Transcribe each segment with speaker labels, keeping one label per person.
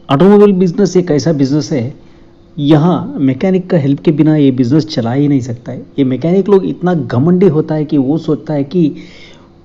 Speaker 1: Automobile business एक ऐसा business है, यहाँ मैकेनिक का हेल्प के बिना ये बिजनेस चला ही नहीं सकता है। ये मैकेनिक लोग इतना घमंडी होता है कि वो सोचता है कि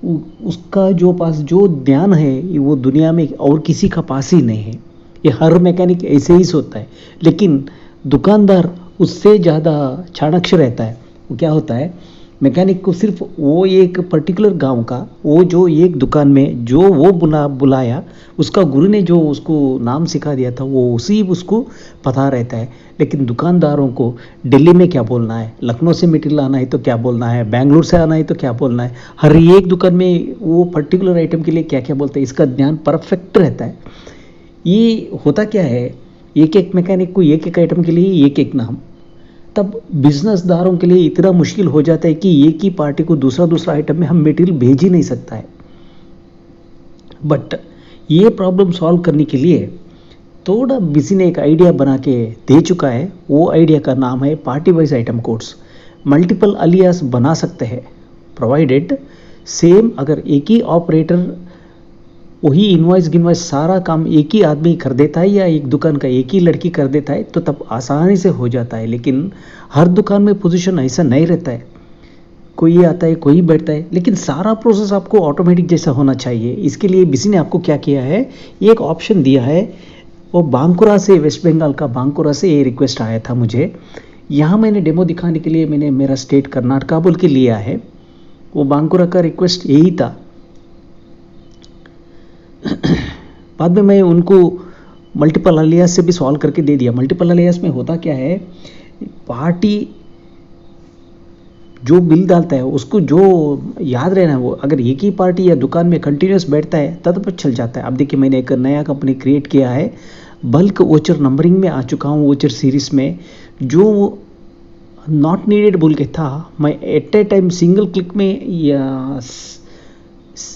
Speaker 1: उसका जो पास जो ज्ञान है वो दुनिया में और किसी का पास ही नहीं है। ये हर मैकेनिक ऐसे ही सोचता है, लेकिन दुकानदार उससे ज़्यादा चाणक्य रहता है। वो क्या होता है, मैकेनिक को सिर्फ वो एक पर्टिकुलर गांव का वो जो एक दुकान में जो वो बुलाया, उसका गुरु ने जो उसको नाम सिखा दिया था वो उसी उसको पता रहता है। लेकिन दुकानदारों को दिल्ली में क्या बोलना है, लखनऊ से मटेरियल आना है तो क्या बोलना है, बेंगलुरु से आना है तो क्या बोलना है, हर एक दुकान में वो पर्टिकुलर आइटम के लिए क्या क्या बोलते हैं, इसका ज्ञान परफेक्ट रहता है। ये होता क्या है, एक एक मैकेनिक को एक एक आइटम के लिए एक एक नाम, तब बिजनेसदारों के लिए इतना मुश्किल हो जाता है कि एक ही पार्टी को दूसरा दूसरा आइटम में हम मटेरियल भेज ही नहीं सकता है। बट ये प्रॉब्लम सॉल्व करने के लिए थोड़ा बिजी ने एक आइडिया बना के दे चुका है। वो आइडिया का नाम है party wise item codes. Multiple alias बना सकते हैं प्रोवाइडेड सेम, अगर एक ही ऑपरेटर वही इनवॉइस गिनवाइस सारा काम एक ही आदमी कर देता है या एक दुकान का एक ही लड़की कर देता है तो तब आसानी से हो जाता है। लेकिन हर दुकान में पोजीशन ऐसा नहीं रहता है, कोई आता है कोई बैठता है, लेकिन सारा प्रोसेस आपको ऑटोमेटिक जैसा होना चाहिए। इसके लिए बिसी ने आपको क्या किया है, एक ऑप्शन दिया है। वो बांकुरा से, वेस्ट बंगाल का बांकुरा से ये रिक्वेस्ट आया था मुझे। यहाँ मैंने डेमो दिखाने के लिए मैंने मेरा स्टेट कर्नाटका बोल के लिया है। वो बांकुरा का रिक्वेस्ट यही था। बाद में मैं उनको मल्टीपल अलियास से भी सॉल्व करके दे दिया। मल्टीपल अलियास में होता क्या है, पार्टी जो बिल डालता है उसको जो याद रहना है, वो अगर एक ही पार्टी या दुकान में कंटिन्यूस बैठता है तब चल जाता है। अब देखिए मैंने एक नया कंपनी क्रिएट किया है, बल्क वोचर नंबरिंग में आ चुका हूँ। वोचर सीरीज में जो नॉट नीडेड बोल के था, मैं at a time single click में या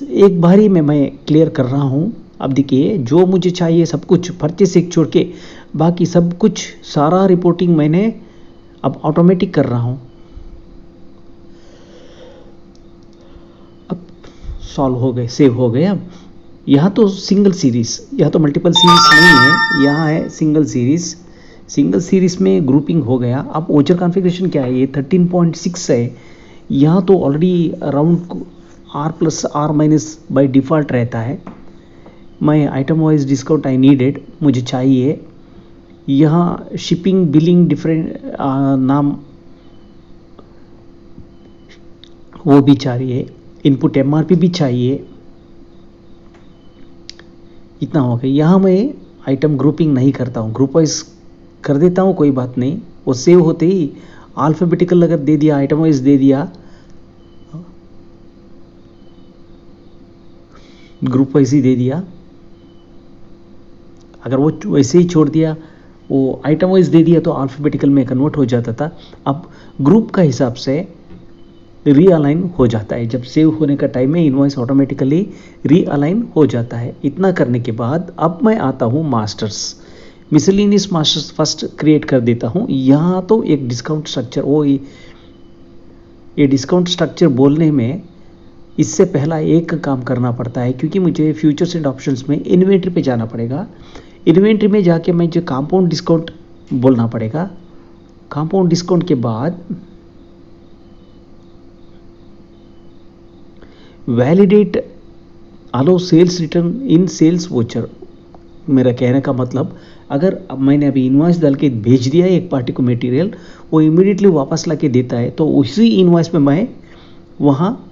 Speaker 1: एक बार ही में मैं क्लियर कर रहा हूँ। अब देखिए जो मुझे चाहिए सब कुछ परचेस एक छोड़ के बाकी सब कुछ सारा रिपोर्टिंग मैंने अब ऑटोमेटिक कर रहा हूँ। अब सॉल्व हो गए, सेव हो गए। अब यहाँ तो सिंगल सीरीज, यहाँ तो मल्टीपल सीरीज नहीं है, यहाँ है सिंगल सीरीज। सिंगल सीरीज में ग्रुपिंग हो गया। अब वोचर कॉन्फ़िगरेशन क्या है, ये 13.6 है। यहाँ तो already around R plus R minus by default रहता है। मैं item wise discount I needed मुझे चाहिए। यहाँ शिपिंग बिलिंग डिफरेंट नाम वो भी चाहिए, इनपुट एमआरपी भी चाहिए। इतना हो गया। यहाँ मैं आइटम ग्रुपिंग नहीं करता हूँ, ग्रुप वाइज कर देता हूँ, कोई बात नहीं। वो सेव होते ही अल्फ़ाबेटिकल अगर दे दिया, आइटम वाइज दे दिया, ग्रुप वाइज ही दे दिया, अगर वो वैसे ही छोड़ दिया, वो आइटम वाइज दे दिया तो अल्फ़ाबेटिकल में कन्वर्ट हो जाता था। अब ग्रुप का हिसाब से रीअलाइन हो जाता है। जब सेव होने का टाइम में इनवॉइस ऑटोमेटिकली रीअलाइन हो जाता है। इतना करने के बाद अब मैं आता हूँ masters, miscellaneous masters first create कर देता हूँ। यहाँ तो एक डिस्काउंट स्ट्रक्चर, वो ये डिस्काउंट स्ट्रक्चर बोलने में इससे पहला एक काम करना पड़ता है, क्योंकि मुझे फ्यूचर्स एंड ऑप्शंस में इन्वेंट्री पे जाना पड़ेगा। इन्वेंट्री में जाके मैं जो कंपाउंड डिस्काउंट बोलना पड़ेगा। कंपाउंड डिस्काउंट के बाद वैलिडेट अलो सेल्स रिटर्न इन सेल्स वोचर। मेरा कहने का मतलब, अगर अब मैंने अभी इनवॉइस डाल के भेज दिया एक पार्टी को मटेरियल, वो इमीडिएटली वापस ला के देता है, तो उसी इनवॉइस में मैं वहाँ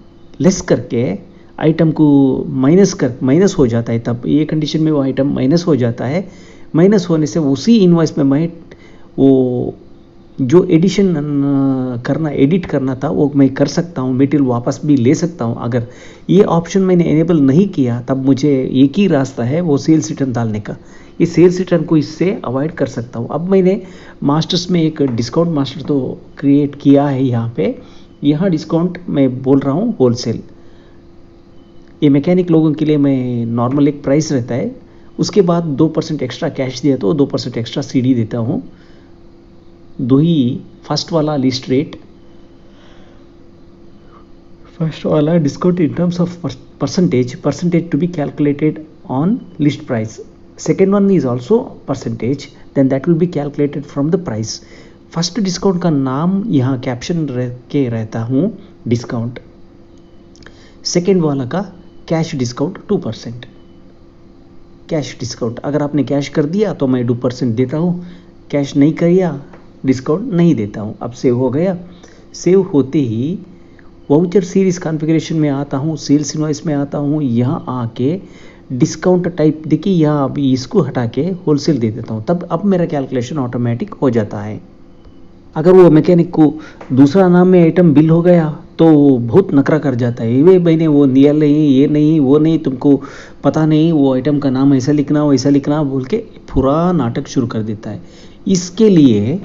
Speaker 1: लेस करके आइटम को माइनस हो जाता है। तब ये कंडीशन में वो आइटम माइनस हो जाता है। माइनस होने से उसी इनवॉइस में मैं वो जो एडिट करना था वो मैं कर सकता हूँ, मटेरियल वापस भी ले सकता हूँ। अगर ये ऑप्शन मैंने एनेबल नहीं किया तब मुझे एक ही रास्ता है, वो सेल्स रिटर्न डालने का। ये सेल्स रिटर्न को इससे अवॉइड कर सकता हूँ। अब मैंने मास्टर्स में एक डिस्काउंट मास्टर तो क्रिएट किया है। यहाँ डिस्काउंट मैं बोल रहा हूँ होलसेल। ये मैकेनिक लोगों के लिए मैं नॉर्मल एक प्राइस रहता है, उसके बाद 2% एक्स्ट्रा कैश दिया तो 2% एक्स्ट्रा सीडी देता हूँ। दो ही फर्स्ट वाला लिस्ट रेट, फर्स्ट वाला discount in terms of percentage to be calculated on list price. second one is also percentage, then that will be calculated from the price. First discount का नाम यहाँ caption रह के रहता हूँ discount, second वाला का कैश डिस्काउंट 2%। कैश डिस्काउंट अगर आपने कैश कर दिया तो मैं 2% देता हूँ, कैश नहीं किया डिस्काउंट नहीं देता हूँ। अब सेव हो गया। सेव होते ही वाउचर सीरीज कॉन्फ़िगरेशन में आता हूँ, सेल्स इनवॉइस में आता हूँ, यहाँ आके डिस्काउंट टाइप देखिए, यहाँ अभी इसको हटा के होलसेल दे देता हूँ, तब अब मेरा कैलकुलेशन ऑटोमेटिक हो जाता है। अगर वो मैकेनिक को दूसरा नाम में आइटम बिल हो गया तो बहुत नखरा कर जाता है, वे मैंने वो दिया नहीं, ये नहीं, वो नहीं, तुमको पता नहीं वो आइटम का नाम ऐसा लिखना वैसा लिखना बोल के पूरा नाटक शुरू कर देता है। इसके लिए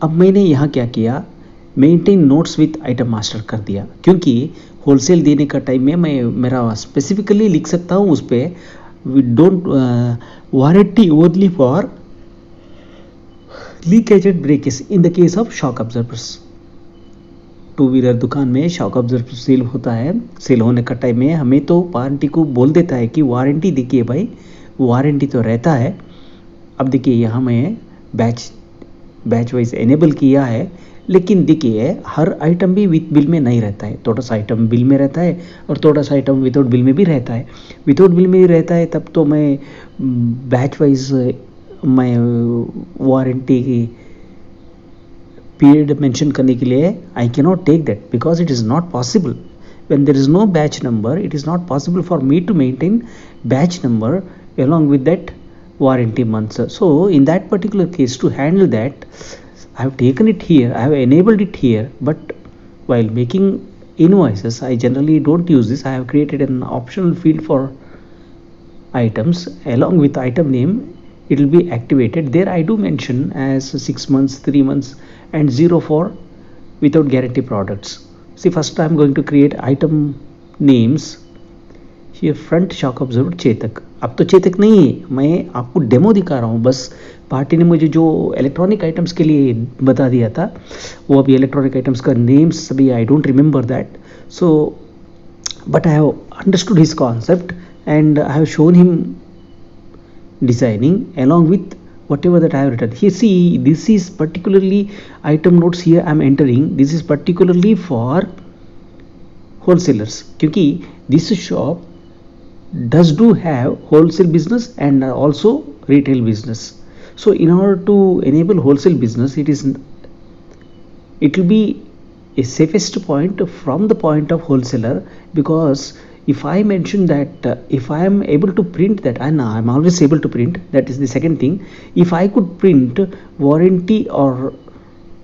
Speaker 1: अब मैंने यहाँ क्या किया, maintain notes with item master कर दिया, क्योंकि होलसेल देने का टाइम में मैं मेरा स्पेसिफिकली लिख सकता हूँ उस पर, we don't warranty only for leakage and breakage in the case of shock observers. Two wheeler दुकान में शॉक ऑब्जर्वर सेल होता है, सेल होने का टाइम में हमें तो वारंटी को बोल देता है कि वारंटी देखिए भाई, वारंटी तो रहता है। अब देखिए यहाँ मैं बैच वाइज एनेबल किया है, लेकिन देखिए हर आइटम भी विथ बिल में नहीं रहता है, थोड़ा सा आइटम बिल में रहता है और थोड़ा सा आइटम विदाउट बिल में भी रहता है। विदाउट बिल में रहता है तब तो मैं बैच वाइज मैं वारंटी की पीरियड मेंशन करने के लिए I can not take that, because it is not possible when there is no batch number, it is not possible for me to maintain batch number along with that warranty months. So in that particular case, to handle that, I have taken it here, I have enabled it here, but while making invoices I generally don't use this. I have created an optional field for items along with item name. It will be activated there. I do mention as 6 months, 3 months and 0 for without guarantee products. See, first I am going to create item names here, front shock absorber Chetak. अब तो चेतक नहीं है, मैं आपको demo दिखा रहा हूँ, बस पार्टी ने मुझे जो इलेक्ट्रॉनिक आइटम्स के लिए बता दिया था वो अभी इलेक्ट्रॉनिक आइटम्स का नेम्स अभी I don't remember that, so but I have understood his concept and I have shown him designing along with whatever that I have written here. See, this is particularly item notes here I am entering. This is particularly for wholesalers, क्योंकि this shop does do have wholesale business and also retail business. So in order to enable wholesale business, it will be a safest point from the point of wholesaler, because if I mention that if I am able to print that, and I am always able to print, that is the second thing. If I could print warranty or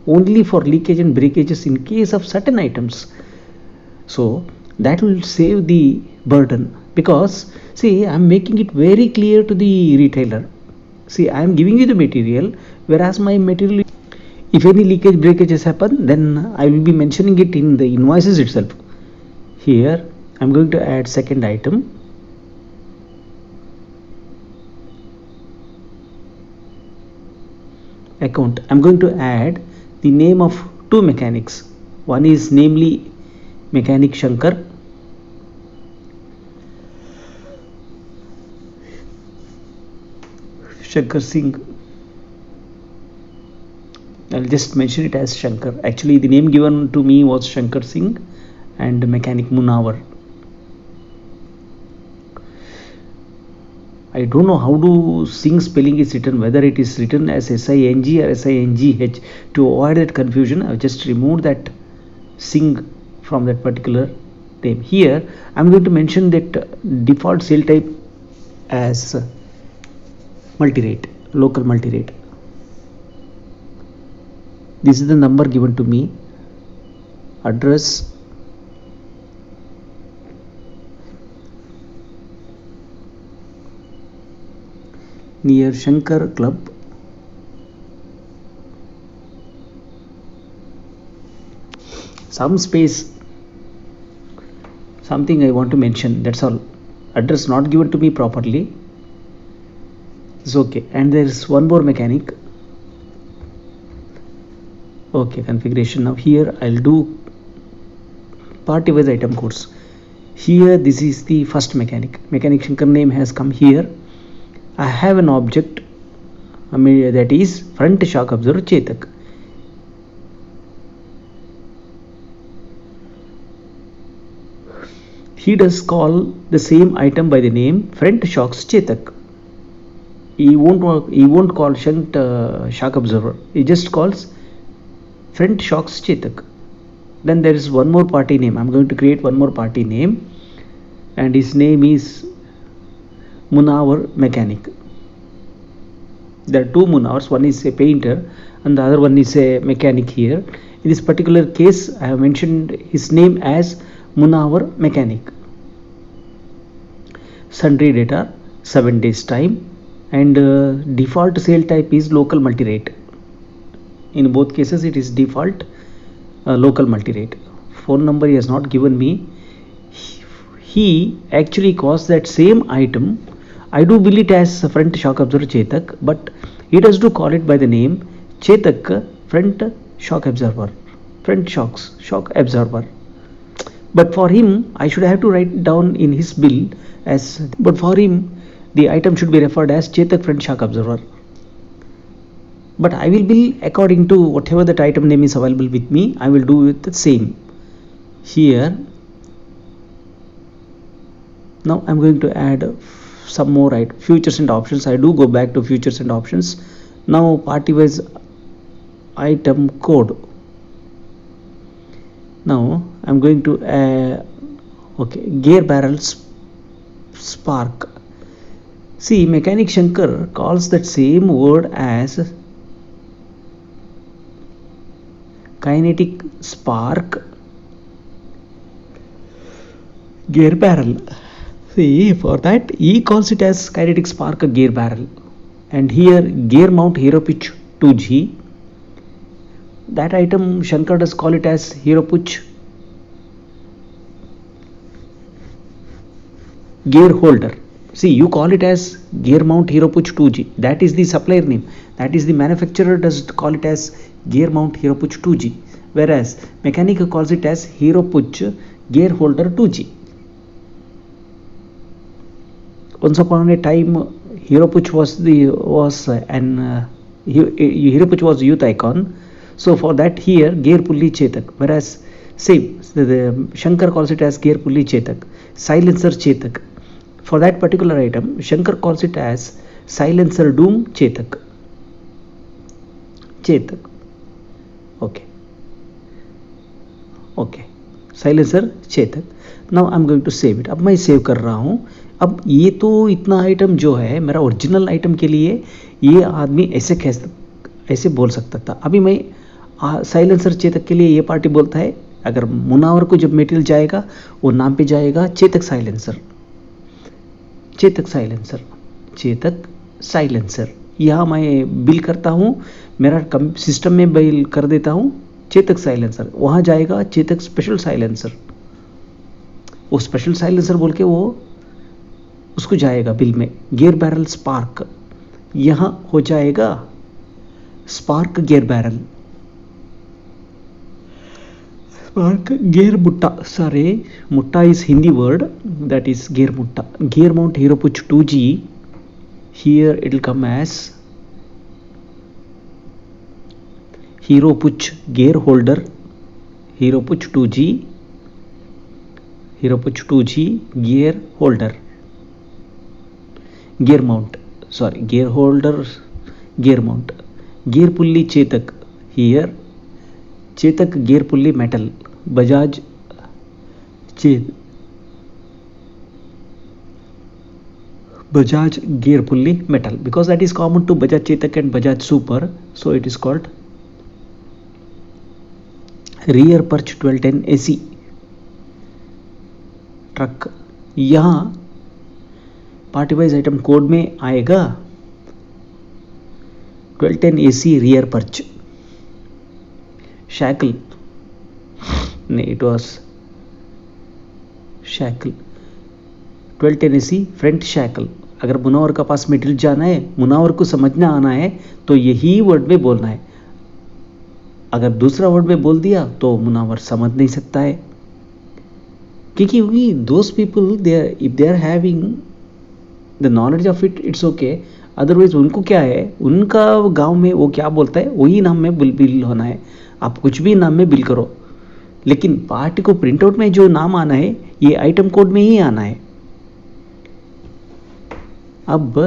Speaker 1: only for leakage and breakages in case of certain items, so that will save the burden, because see, I am making it very clear to the retailer. See, I am giving you the material, whereas my material, if any leakage breakages happen, then I will be mentioning it in the invoices itself. Here I'm going to add second item, account. I'm going to add the name of two mechanics. One is namely mechanic Shankar, Shankar Singh. I'll just mention it as Shankar. Actually the name given to me was Shankar Singh, and mechanic Munawar. I don't know how do Singh spelling is written, whether it is written as Sing or Singh. To avoid that confusion, I have just removed that Singh from that particular name. Here I am going to mention that default sale type as multi-rate, local multi-rate. This is the number given to me. Address, near Shankar Club, some space, something I want to mention, that's all. Address not given to me properly, it's okay. And there is one more mechanic. Okay, configuration. Now here I'll do party wise item codes. Here this is the first mechanic. Mechanic Shankar name has come here. I have an object, I mean, that is front shock absorber Chetak. He does call the same item by the name front shocks Chetak. He won't call shunt shock absorber. He just calls front shocks Chetak. Then there is one more party name. I'm going to create one more party name, and his name is Munawar Mechanic. There are two Munawars. One is a painter and the other one is a mechanic here. In this particular case, I have mentioned his name as Munawar Mechanic. Sundry data, 7 days time, and default sale type is local multi-rate. In both cases it is default local multi-rate. Phone number he has not given me. He actually calls that same item. I do bill it as front shock absorber Chetak, but he does do call it by the name Chetak front shock absorber, front shock absorber. But for him, I should have to write down in his bill as, but for him, the item should be referred as Chetak front shock absorber. But I will bill according to whatever that item name is available with me. I will do it the same. Here, now I'm going to add some more features and options. I do go back to features and options. Now party wise item code. Now I'm going to gear barrel spark. See, Mechanic Shankar calls that same word as kinetic spark gear barrel. See, for that he calls it as kinetic spark gear barrel, and here gear mount hero pitch 2G. That item Shankar does call it as hero pitch gear holder. See, you call it as gear mount hero pitch 2G. That is the supplier name. That is the manufacturer does call it as gear mount hero pitch 2G, whereas mechanic calls it as hero pitch gear holder 2G. Once upon a time, hero pitch was hero pitch was youth icon. So for that here gear pulley Chetak, whereas same the Shankar calls it as gear pulley Chetak, silencer Chetak. For that particular item, Shankar calls it as silencer doom Chetak. Okay, silencer Chetak. Now I'm going to save it. अब मैं save कर रहा हूँ. अब ये तो इतना item जो है मेरा ओरिजिनल आइटम के लिए ये आदमी ऐसे बोल सकता था. अभी मैं साइलेंसर चेतक के लिए ये पार्टी बोलता है. अगर मुनावर को जब मटेरियल जाएगा वो नाम पे जाएगा चेतक साइलेंसर. यहाँ मैं बिल करता हूँ, मेरा सिस्टम में बिल कर देता हूँ चेतक साइलेंसर. वहाँ जाएगा चेतक स्पेशल साइलेंसर. वो स्पेशल साइलेंसर बोल के वो उसको जाएगा बिल में. गियर बैरल स्पार्क यहाँ हो जाएगा spark gear barrel. Spark gear मुट्टा. सॉरी, मुट्टा is Hindi word, that is gear mutta. Gear mount hero push 2G. Here it will come as hero push gear holder, hero push 2G, hero push 2G gear holder. Gear mount, sorry, gear holder, gear mount. Gear pulley Chetak. Here Chetak gear pulley metal. Bajaj gear pulley metal, because that is common to Bajaj Chetak and Bajaj Super, so it is called rear perch 1210 AC truck. यहाँ party wise item code में आएगा 1210 AC rear perch. shackle, नहीं, it was shackle. 1210 AC front shackle. अगर मुनावर का पास material जाना है, मुनावर को समझना आना है तो यही वर्ड में बोलना है. अगर दूसरा वर्ड में बोल दिया तो मुनावर समझ नहीं सकता है, क्योंकि those people if they are having the knowledge of it it's okay, otherwise उनको क्या है, उनका गांव में वो क्या बोलता है वही नाम में बिल होना है। आप कुछ भी नाम में बिल करो, लेकिन पार्टी को प्रिंट आउट में जो नाम आना है ये आइटम कोड में ही आना है। अब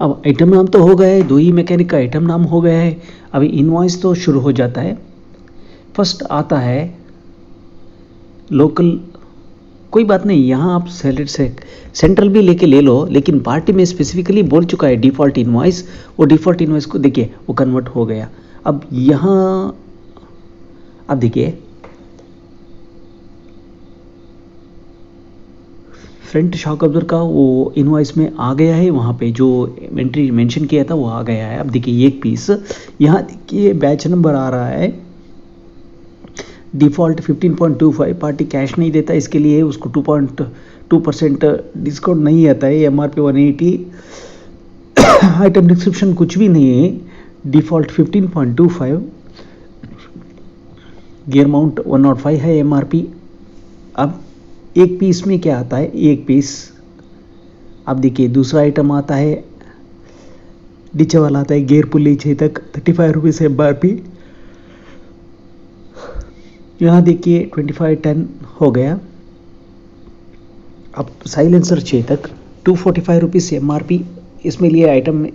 Speaker 1: आइटम नाम तो हो गया है, दो ही मैकेनिक का आइटम नाम हो गया है। अभी इनवॉइस तो शुरू हो जाता है। फर्स्ट आता है लोकल, कोई बात नहीं, यहाँ आप सेंट्रल भी लेके ले लो, लेकिन पार्टी में स्पेसिफिकली बोल चुका है डिफ़ॉल्ट इनवॉइस, वो डिफ़ॉल्ट इनवॉइस को देखिए वो कन्वर्ट हो गया। अब यहाँ अब देखिए फ्रंट शॉक अब्जर्वर का वो इनवॉइस में आ गया है, वहाँ पे जो एंट्री मेंशन किया था वो आ गया है। अब देखिए एक पीस यहाँ देखिए बैच नंबर आ रहा है डिफ़ॉल्ट 15.25, पार्टी कैश नहीं देता, इसके लिए उसको 2.2% डिस्काउंट नहीं आता है, MRP 180, आइटम डिस्क्रिप्शन कुछ भी नहीं है, डिफ़ॉल्ट 15.25, गियर माउंट 105 है MRP। अब एक पीस में क्या आता है, एक पीस अब देखिए दूसरा आइटम आता है नीचे वाला आता है गियर पुली 6 तक 35 रुपीज़ MRP। यहाँ देखिए 2510 हो गया। अब साइलेंसर 6 तक 245 रुपीज़ MRP, इसमें लिए आइटम में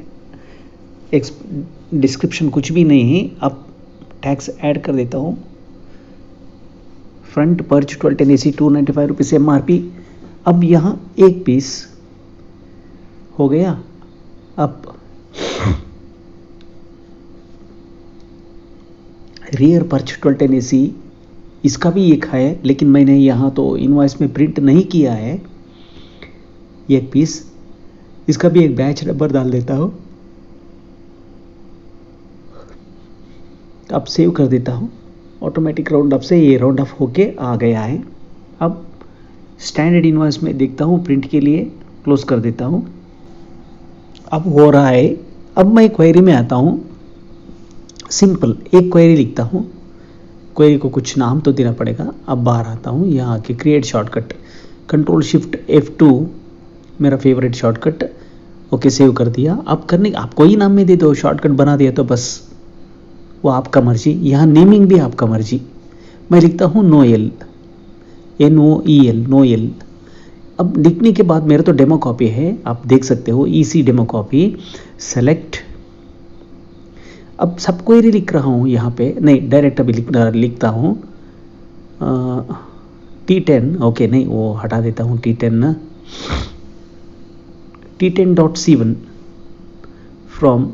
Speaker 1: एक डिस्क्रिप्शन कुछ भी नहीं है। अब टैक्स ऐड कर देता हूँ। Front perch 1210 AC 295 rupees MRP। अब यहाँ एक पीस हो गया। अब रियर पर्च 1210 AC, इसका भी एक है, लेकिन मैंने यहाँ तो इनवॉइस में प्रिंट नहीं किया है। एक पीस, इसका भी एक बैच नंबर डाल देता हूँ। अब सेव कर देता हूँ। ऑटोमेटिक राउंड अप से ये राउंड अप होके आ गया है। अब स्टैंडर्ड इनवॉइस में देखता हूँ, प्रिंट के लिए क्लोज कर देता हूँ। अब हो रहा है। अब मैं क्वेरी में आता हूँ। सिंपल एक क्वेरी लिखता हूँ, क्वेरी को कुछ नाम तो देना पड़ेगा। अब बाहर आता हूँ, यहाँ के create shortcut, control shift F2 मेरा फेवरेट शॉर्टकट। ओके सेव कर दिया। अब करने आप कोई नाम में दे दो, शॉर्टकट बना दिया तो बस वो आपका मर्जी। यहाँ नेमिंग भी आपका मर्जी। मैं लिखता हूँ नोएल, NOEL नोएल। अब लिखने के बाद मेरा तो डेमो कॉपी है, आप देख सकते हो, EC डेमो कॉपी सेलेक्ट। अब सब क्वेरी लिख रहा हूँ यहाँ पे, नहीं डायरेक्ट अभी लिखता हूँ T10। ओके नहीं वो हटा देता हूँ, T10.C1 फ्रॉम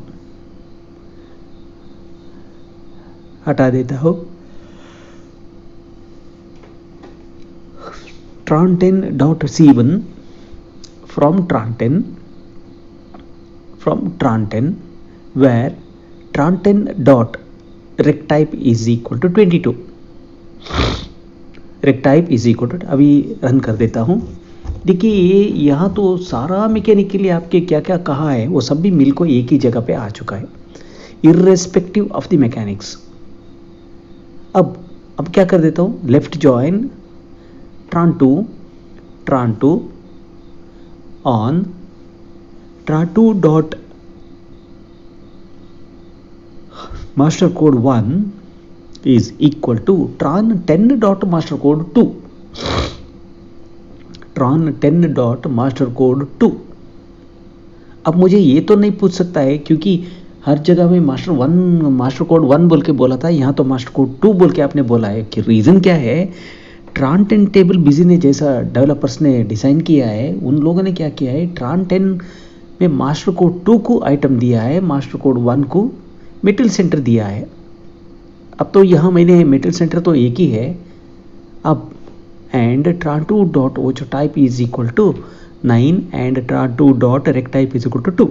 Speaker 1: हटा देता हूँ। Tran10.C1 from Tran10 where Tran10 dot rectype is equal to 22, rectype is equal to। अभी रन कर देता हूँ। देखिए ये यहाँ तो सारा मैकेनिक के लिए आपके क्या क्या कहा है वो सब भी मिल को एक ही जगह पे आ चुका है, इर्रेस्पेक्टिव ऑफ द मैकेनिक्स। अब क्या कर देता हूँ, left join Tran2 on Tran2 dot master code 1 is equal to Tran10 dot master code 2, Tran10 dot master code 2। अब मुझे ये तो नहीं पूछ सकता है क्योंकि हर जगह में मास्टर कोड 1 बोल के बोला था, यहाँ तो मास्टर कोड 2 बोल के आपने बोला है। कि रीज़न क्या है, Tran10 टेबल बिजी ने जैसा डेवलपर्स ने डिज़ाइन किया है, उन लोगों ने क्या किया है, Tran10 में मास्टर कोड 2 को आइटम दिया है, मास्टर कोड 1 को मेटल सेंटर दिया है। अब तो यहाँ मैंने मेटल सेंटर तो एक ही है। अब एंड Tran2 डॉट ओच type is equal to 9 and Tran2 dot rec type is equal to 2,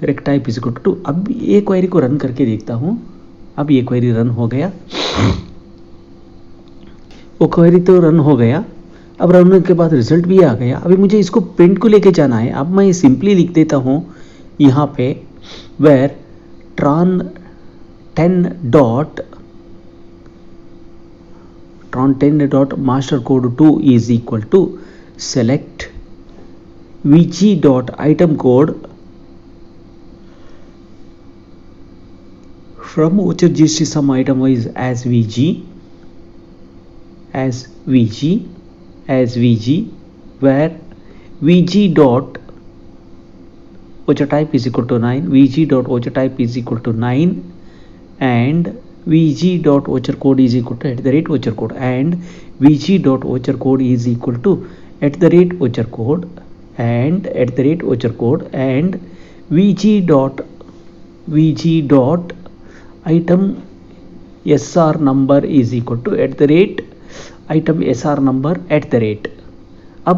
Speaker 1: rec type is equal to 2। अब ये क्वेरी को रन करके देखता हूँ। अब ये क्वेरी रन हो गया, वो क्वेरी तो रन हो गया। अब रन होने के बाद रिजल्ट भी आ गया। अभी मुझे इसको प्रिंट को लेके जाना है। अब मैं सिंपली लिख देता हूँ यहाँ पे where 10 dot tron 10 dot master code 2 is equal to select vg dot item code from voucher GST sum item wise as vg where vg dot voucher type is equal to 9, vg dot voucher type is equal to 9, and vg dot voucher code is equal to @voucher code, and vg dot voucher code is equal to @voucher code and @voucher code, and vg dot item sr number is equal to @item sr number @. अब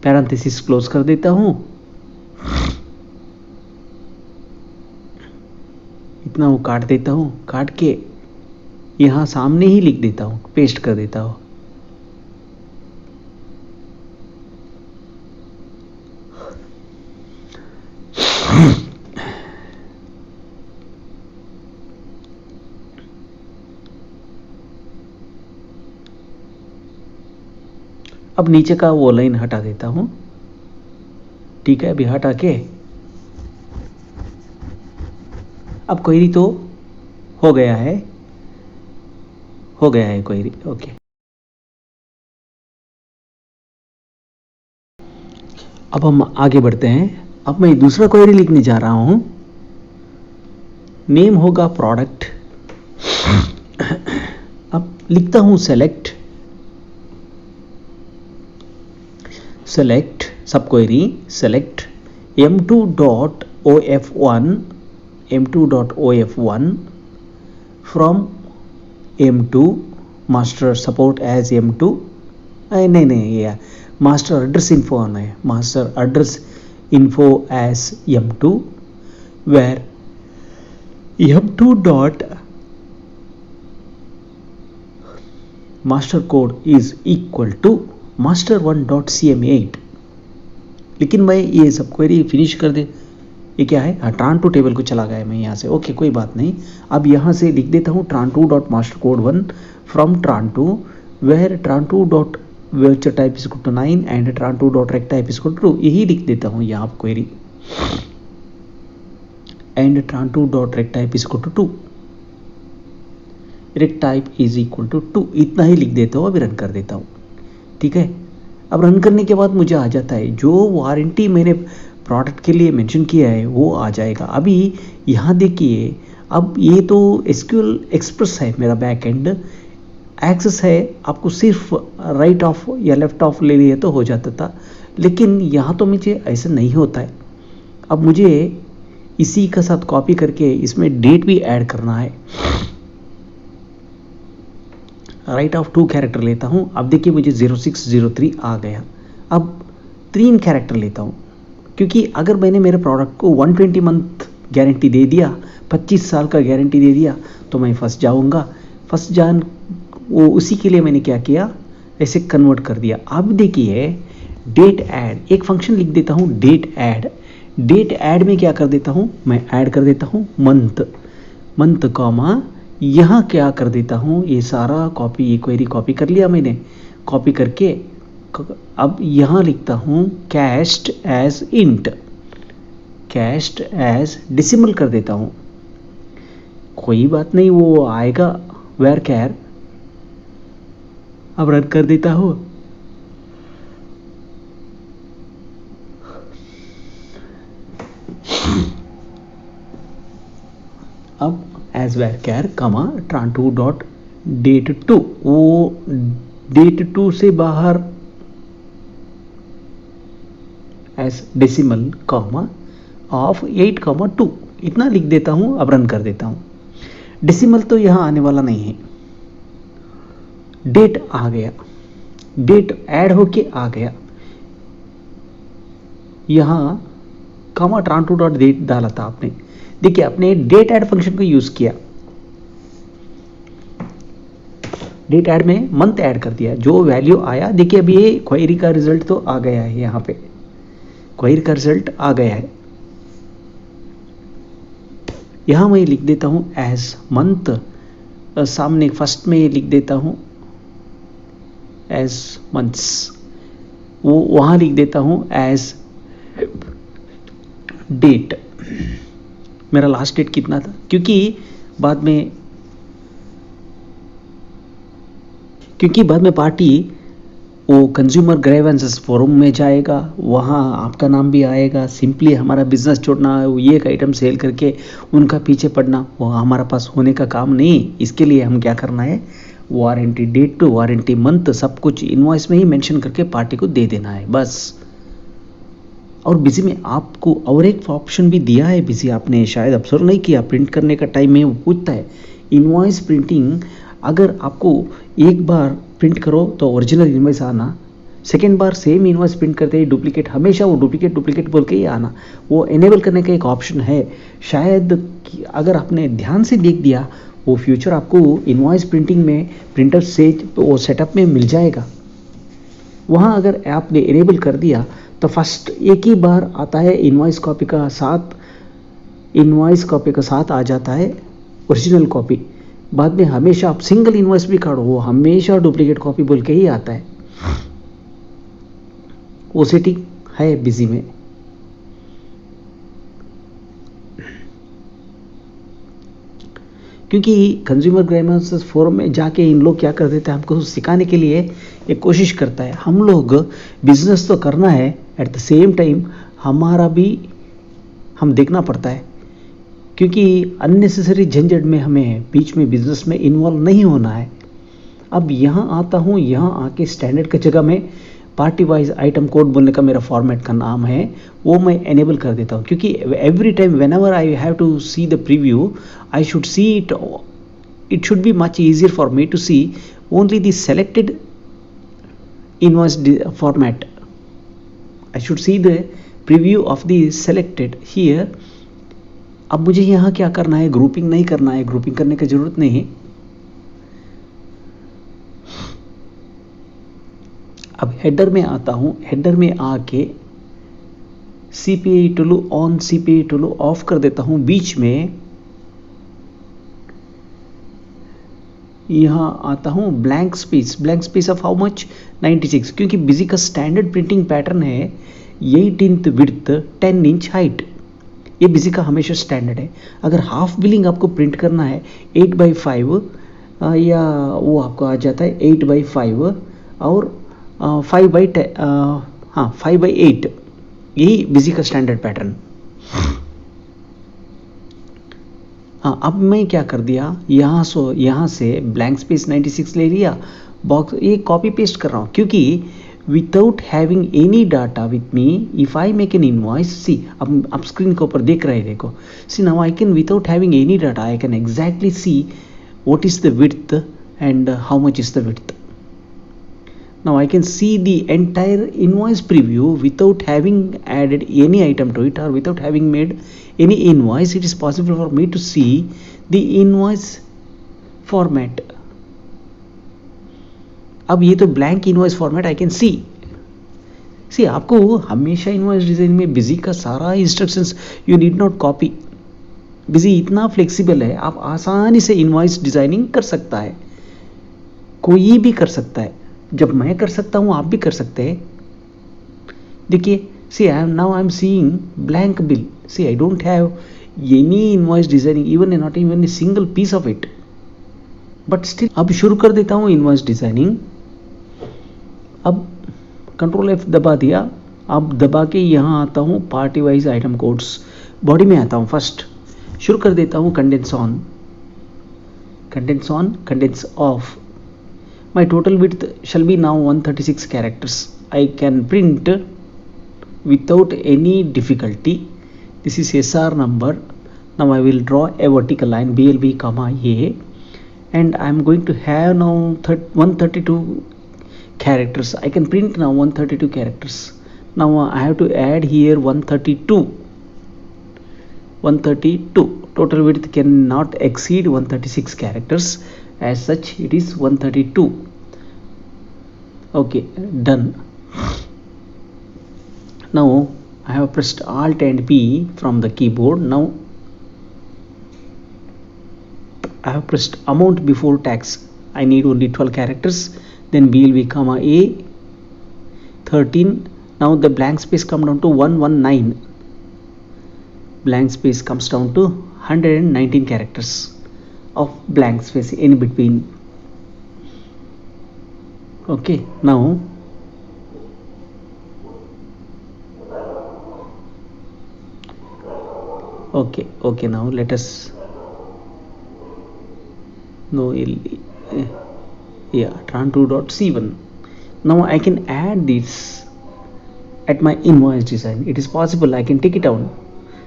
Speaker 1: parenthesis close कर देता हूं, इतना वो काट देता हूं, काट के यहां सामने ही लिख देता हूं, पेस्ट कर देता हूं। अब नीचे का वो लाइन हटा देता हूं, ठीक है। अभी हटा के अब क्वेरी तो हो गया है क्वेरी, ओके। अब हम आगे बढ़ते हैं। अब मैं दूसरा क्वेरी लिखने जा रहा हूं, नेम होगा प्रोडक्ट। अब लिखता हूं सेलेक्ट सब query select m2.of1 from m2 master support as m2 नहीं ये master address info आना है, master address info as m2 where m2 dot master code is equal to master1 dot cm8। लेकिन मैं ये सब क्वेरी फिनिश कर दे, ये क्या है, ट्रान टू टेबल को चला गया मैं यहाँ से, ओके कोई बात नहीं। अब यहाँ से लिख देता हूँ tran two dot master code 1 from tran two where tran two dot voucher type is equal to 9 and tran two dot rect type is equal to 2, यही लिख देता हूँ यहाँ पर query, and tran two dot rect type is equal to 2, rect type is equal to 2, इतना ही लिख देता हूँ। अभी रन कर देता हूँ, ठीक है। अब रन करने के बाद मुझे आ जाता है जो वारंटी मैंने प्रोडक्ट के लिए मेंशन किया है वो आ जाएगा। अभी यहाँ देखिए, अब ये तो SQL एक्सप्रेस है मेरा बैक एंड, एक्सेस है, आपको सिर्फ राइट ऑफ या लेफ्ट ऑफ ले लिए तो हो जाता था, लेकिन यहाँ तो मुझे ऐसा नहीं होता है। अब मुझे इसी का साथ कॉपी करके इसमें डेट भी ऐड करना है। राइट ऑफ 2 कैरेक्टर लेता हूँ। अब देखिए मुझे 0603 आ गया। अब 3 कैरेक्टर लेता हूँ, क्योंकि अगर मैंने मेरे प्रोडक्ट को 120 मंथ गारंटी दे दिया, 25 साल का गारंटी दे दिया, तो मैं फंस जाऊँगा। वो उसी के लिए मैंने क्या किया, ऐसे कन्वर्ट कर दिया। अब देखिए डेट ऐड, एक फंक्शन लिख देता हूँ डेट ऐड में क्या कर देता हूँ, मैं ऐड कर देता हूँ मंथ कॉमा, यहाँ क्या कर देता हूँ, ये सारा कॉपी, ये क्वेरी कॉपी कर लिया मैंने, कॉपी करके अब यहाँ लिखता हूँ cast as int, cast as decimal कर देता हूँ, कोई बात नहीं वो आएगा वेर कैर। अब रन कर देता हूँ। अब एज वेर कैर कमा ट्रान2 डॉट डेट 2, वो डेट 2 से बाहर एज डेसिमल कॉमा ऑफ 8,2 इतना लिख देता हूं। अब रन कर देता हूं। डेसिमल तो यहां आने वाला नहीं है, डेट आ गया, डेट ऐड होके आ गया, यहां कॉमा ट्रान2 डॉट डेट डाला था आपने। देखिए आपने डेट ऐड फंक्शन को यूज किया, डेट ऐड में मंथ ऐड कर दिया, जो वैल्यू आया देखिए अभी ये क्वेरी का रिजल्ट तो आ गया है, यहाँ पे क्वेरी का रिजल्ट आ गया है, यहाँ मैं लिख देता हूँ एज मंथ, सामने फर्स्ट में लिख देता हूँ एज मंथ्स, वो वहाँ लिख देता हूँ एज डेट। मेरा लास्ट डेट कितना था, क्योंकि बाद में पार्टी वो कंज्यूमर ग्रीवेंसेस फोरम में जाएगा, वहाँ आपका नाम भी आएगा। सिंपली हमारा बिजनेस छोड़ना, ये एक आइटम सेल करके उनका पीछे पड़ना, वो हमारा पास होने का काम नहीं। इसके लिए हम क्या करना है, warranty date to warranty month सब कुछ इनवॉइस में ही मेंशन करके पार्टी को दे देना है बस। और बिजी में आपको और एक ऑप्शन भी दिया है, बिजी आपने शायद ऑब्जर्व नहीं किया, प्रिंट करने का टाइम में वो पूछता है इनवॉइस प्रिंटिंग। अगर आपको एक बार प्रिंट करो तो ओरिजिनल इनवॉइस आना, सेकेंड बार सेम इनवॉइस प्रिंट करते ही डुप्लीकेट, हमेशा वो डुप्लीकेट बोल के ही आना, वो एनेबल करने का एक ऑप्शन है। शायद अगर आपने ध्यान से देख दिया, वो फ्यूचर आपको इनवॉइस प्रिंटिंग में प्रिंटर से वो सेटअप में मिल जाएगा। वहाँ अगर आपने इनेबल कर दिया तो फर्स्ट एक ही बार आता है इनवॉइस कॉपी का साथ आ जाता है ओरिजिनल कॉपी। बाद में हमेशा आप सिंगल इनवॉइस भी काढ़ो, वो हमेशा डुप्लीकेट कॉपी बोल के ही आता है। वो सेटिंग है बिजी में। क्योंकि कंज्यूमर ग्रीवेंसेस फोरम में जाके इन लोग क्या कर देते हैं, हमको सिखाने के लिए एक कोशिश करता है। हम लोग बिजनेस तो करना है, एट द सेम टाइम हमारा भी हम देखना पड़ता है, क्योंकि अननेसेसरी झंझट में हमें बीच में बिजनेस में इन्वॉल्व नहीं होना है। अब यहाँ आता हूँ, यहाँ आके स्टैंडर्ड की जगह में पार्टी वाइज आइटम कोड बोलने का मेरा फॉर्मेट का नाम है, वो मैं एनेबल कर देता हूँ। क्योंकि every time whenever I have to see the preview, I should see it should be much easier for me to see only the selected invoice format. I should see the preview of the selected here. अब मुझे यहाँ क्या करना है, grouping नहीं करना है, grouping करने की जरूरत नहीं है। अब हेडर में आता हूं, हेडर में आके CPI tool on CPI tool of कर देता हूं। बीच में यहां आता हूं blank space of how much 96, क्योंकि बिजी का स्टैंडर्ड प्रिंटिंग पैटर्न है 8 इंच विड्थ 10 इंच हाइट। ये बिजी का हमेशा स्टैंडर्ड है। अगर हाफ बिलिंग आपको प्रिंट करना है 8/5 या वो आपको आ जाता है 8/5 और 5/8, यही बिजी का स्टैंडर्ड पैटर्न। हाँ, अब मैं क्या कर दिया, यहाँ से ब्लैंक स्पेस 96 ले लिया, बॉक्स ये कॉपी पेस्ट कर रहा हूँ, क्योंकि without having any data with me if I make an invoice, see अब स्क्रीन के ऊपर देख रहे हैं, देखो, see now I can without having any data I can exactly see what is the width and how much is the width. Now I can see the entire invoice preview without having added any item to it or without having made any invoice. It is possible for me to see the invoice format. अब ये तो blank invoice format I can see. See, आपको हमेशा invoice design में busy का सारा instructions you need not copy. Busy इतना flexible है, आप आसानी से invoice डिजाइनिंग कर सकता है, कोई भी कर सकता है। जब मैं कर सकता हूं आप भी कर सकते हैं। देखिए, see now I am seeing blank bill, see I don't have any invoice designing, even not even a single piece of it, but still अब शुरू कर देता हूं इनवॉइस डिजाइनिंग। अब Ctrl F दबा दिया, अब दबा के यहाँ आता हूँ party wise item codes, body में आता हूँ, फर्स्ट शुरू कर देता हूँ condense on, condense of. My total width shall be now 136 characters. I can print without any difficulty. This is SR number. Now I will draw a vertical line BLB comma A, and I am going to have now 132 characters. I can print now 132 characters. Now I have to add here 132. Total width cannot exceed 136 characters. As such, it is 132. Okay, done. Now I have pressed Alt and P from the keyboard. Now I have pressed amount before tax. I need only 12 characters. Then BLV comma A 13. Now the blank space come down to 119. Blank space comes down to 119 characters of blank space in between. Okay, now okay, now let us tran2.c1. now I can add this at my invoice design. It is possible. I can take it down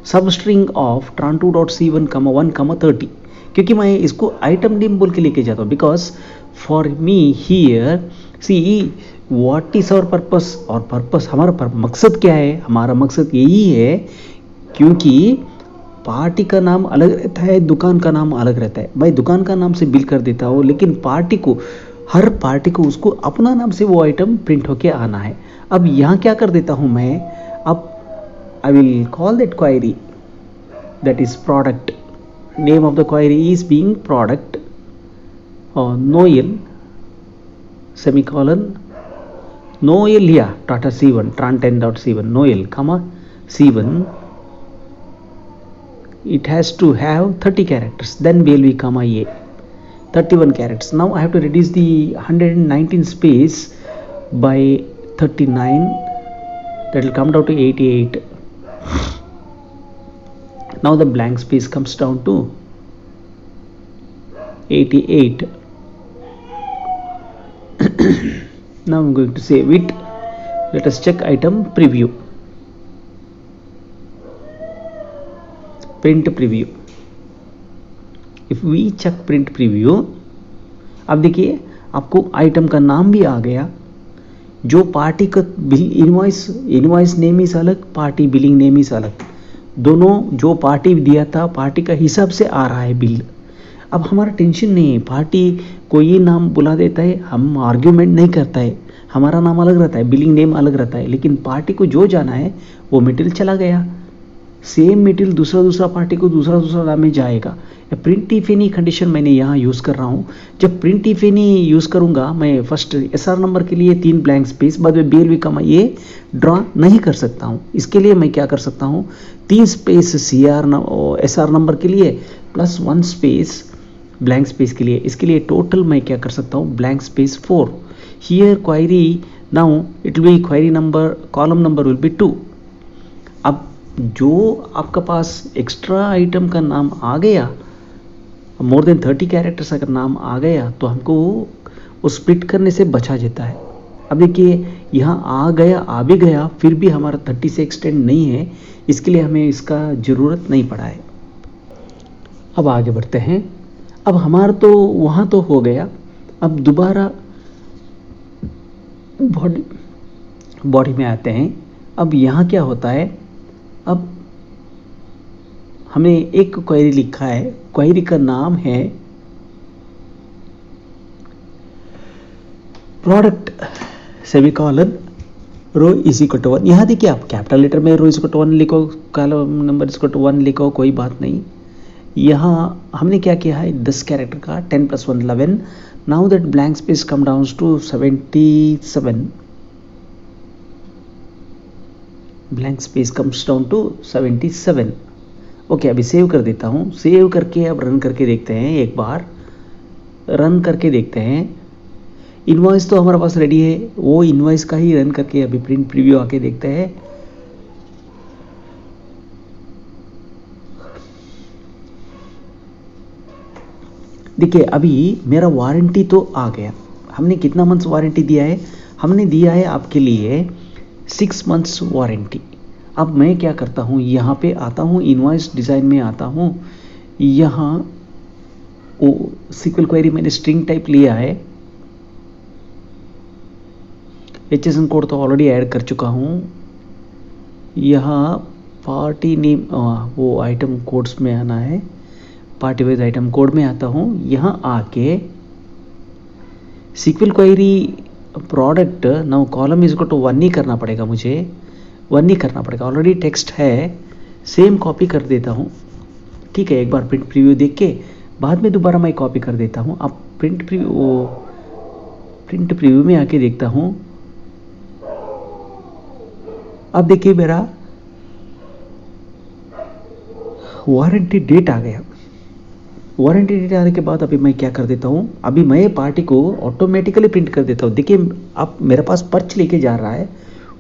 Speaker 1: substring of tran2.c1 1 30, क्योंकि मैं इसको item name बोल के लेके जाता हूँ, because for me here see what is our purpose, और purpose हमारा मकसद क्या है, हमारा मकसद यही है, क्योंकि पार्टी का नाम अलग रहता है, दुकान का नाम अलग रहता है। भाई दुकान का नाम से बिल कर देता हूँ, लेकिन पार्टी को, हर पार्टी को उसको अपना नाम से वो आइटम प्रिंट होके आना है। अब यहाँ क्या कर देता हूँ मैं, अब I will call that query, that is product. Name of the query is being product, Noel semicolon Noel here Tata C1 tran10.c1 Noel comma C1. It has to have 30 characters. Then BLV comma A 31 characters. Now I have to reduce the 119 space by 39. That will come down to 88. Now the blank space comes down to 88. Now I'm going to save it. Let us check item preview. Print preview. If we check print preview, अब देखिए आपको item का नाम भी आ गया, जो party का invoice name इस अलग, पार्टी बिलिंग नेम इस अलग, दोनों जो पार्टी दिया था पार्टी का हिसाब से आ रहा है बिल। अब हमारा टेंशन नहीं है, पार्टी को ये नाम बुला देता है, हम आर्ग्यूमेंट नहीं करता है, हमारा नाम अलग रहता है, बिलिंग नेम अलग रहता है, लेकिन पार्टी को जो जाना है वो मटेरियल चला गया, सेम मटेरियल दूसरा पार्टी को दूसरा नाम में जाएगा। प्रिंट इफ एनी कंडीशन मैंने यहाँ यूज़ कर रहा हूँ। जब प्रिंट इफ एनी यूज़ करूँगा मैं फर्स्ट एसआर नंबर के लिए 3 ब्लैंक स्पेस, बाद में BLV कमा ये ड्रॉ नहीं कर सकता हूँ। इसके लिए मैं क्या कर सकता हूँ, 3 स्पेस एसआर नंबर के लिए प्लस 1 स्पेस ब्लैंक स्पेस के लिए। इसके लिए टोटल मैं क्या कर सकता हूँ, blank space 4। Here query now it will be query number, column number will be 2। अब जो आपका पास एक्स्ट्रा आइटम का नाम आ गया, मोर देन 30 कैरेक्टर्स अगर नाम आ गया तो हमको वो स्प्लिट करने से बचा जाता है। अब देखिए यहाँ आ भी गया, फिर भी हमारा 30 से एक्सटेंड नहीं है, इसके लिए हमें इसका ज़रूरत नहीं पड़ा है। अब आगे बढ़ते हैं। अब हमारा तो वहाँ तो हो गया, अब दोबारा बॉडी में आते हैं। अब यहाँ क्या होता है, अब हमने एक क्वेरी लिखा है, क्वेरी का नाम है product semicolon row is equal to 1। यहाँ देखिए आप कैपिटल लेटर में रो इज इक्वल टू 1 लिखो, column number is equal to 1 लिखो, कोई बात नहीं। यहाँ हमने क्या किया है, 10 कैरेक्टर का 10 + 1 11। Now that blank space come down to 77, blank space comes down to 77। Okay, अभी सेव कर देता हूँ। सेव करके अब रन करके देखते हैं, एक बार रन करके देखते हैं। इनवॉइस तो हमारे पास रेडी है, वो इनवॉइस का ही रन करके अभी प्रिंट प्रीव्यू आके देखते हैं। देखिए अभी मेरा वारंटी तो आ गया। हमने कितना मंथ्स वारंटी दिया है, हमने दिया है आपके लिए 6 मंथ्स वारंटी। अब मैं क्या करता हूँ, यहाँ पे आता हूँ, इनवॉइस डिज़ाइन में आता हूँ, यहाँ वो सीक्वल क्वेरी मैंने स्ट्रिंग टाइप लिया है, HSN कोड तो ऑलरेडी ऐड कर चुका हूँ। यहाँ पार्टी नेम वो आइटम कोड्स में आना है, पार्टी वाइज आइटम कोड में आता हूँ। यहाँ आके SQL query product now column is equal to 1 ही करना पड़ेगा, मुझे 1 ही करना पड़ेगा, ऑलरेडी टेक्स्ट है। सेम कॉपी कर देता हूँ, ठीक है। एक बार प्रिंट प्रीव्यू देख के बाद में दोबारा मैं कॉपी कर देता हूँ। अब प्रिंट प्रीव्यू में आके देखता हूँ। अब देखिए मेरा वारंटी डेट आ गया। वारंटी डेट आने के बाद अभी मैं क्या कर देता हूँ, अभी मैं पार्टी को ऑटोमेटिकली प्रिंट कर देता हूँ। देखिए अब मेरे पास पर्च लेके जा रहा है,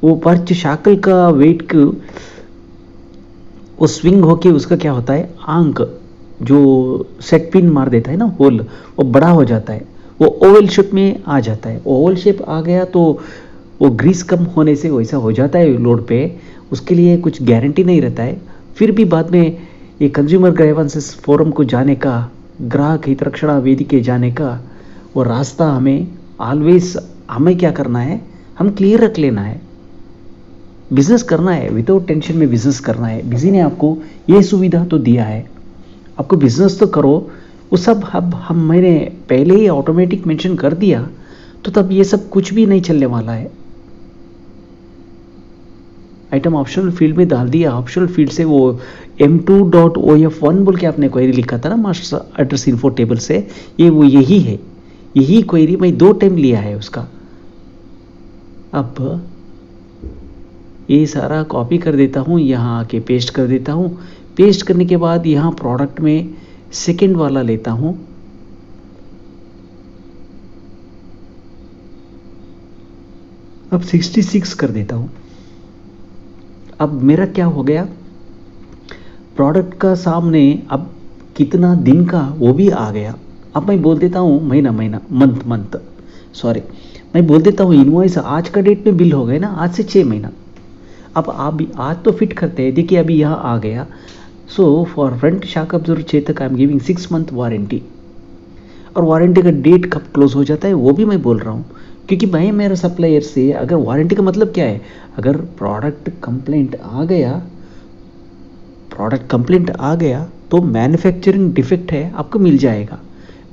Speaker 1: वो पर्च शाकल का वेट को वो स्विंग होके उसका क्या होता है, आंक जो सेट पिन मार देता है ना होल, वो बड़ा हो जाता है, वो ओवल शेप में आ जाता है। ओवल शेप आ गया तो वो ग्रीस कम होने से वैसा हो जाता है लोड पे, उसके लिए कुछ गारंटी नहीं रहता है। फिर भी बाद में ये कंज्यूमर ग्रीवेंसेस फोरम को जाने का, ग्राहक हित रक्षणा वेदिके जाने का वो रास्ता हमें ऑलवेज, हमें क्या करना है, हम क्लियर रख लेना है। बिजनेस करना है, विदाउट टेंशन में बिजनेस करना है। बिजी ने आपको ये सुविधा तो दिया है, आपको बिजनेस तो करो। वो सब अब मैंने पहले ही ऑटोमेटिक मेंशन कर दिया, तो तब ये सब कुछ भी नहीं चलने वाला है। आइटम ऑप्शनल फील्ड में डाल दिया, ऑप्शनल फील्ड से वो m2.of1 बोल के आपने क्वेरी लिखा था ना मास्टर एड्रेस इन्फो टेबल से, ये वो यही है, यही क्वेरी मैं 2 टाइम लिया है उसका। अब ये सारा कॉपी कर देता हूँ, यहाँ आके पेस्ट कर देता हूँ। पेस्ट करने के बाद यहाँ प्रोडक्ट में सेकंड वाला लेता हूँ, अब 66 कर देता हूँ। अब मेरा क्या हो गया, प्रोडक्ट का सामने अब कितना दिन का वो भी आ गया। अब मैं बोल देता हूँ महीना, मंथ सॉरी, मैं बोल देता हूँ इनवॉइस आज का डेट में बिल हो गए ना, आज से 6 महीना। अब आप आज तो फिट करते हैं, देखिए अभी यहाँ आ गया। सो for front shock absorber Chetak I am giving 6 month warranty. और वारंटी का डेट कब क्लोज हो जाता है वो भी मैं बोल रहा हूँ, क्योंकि मैं मेरे सप्लायर से, अगर वारंटी का मतलब क्या है, अगर प्रोडक्ट कंप्लेंट आ गया तो मैन्युफैक्चरिंग डिफेक्ट है आपको मिल जाएगा,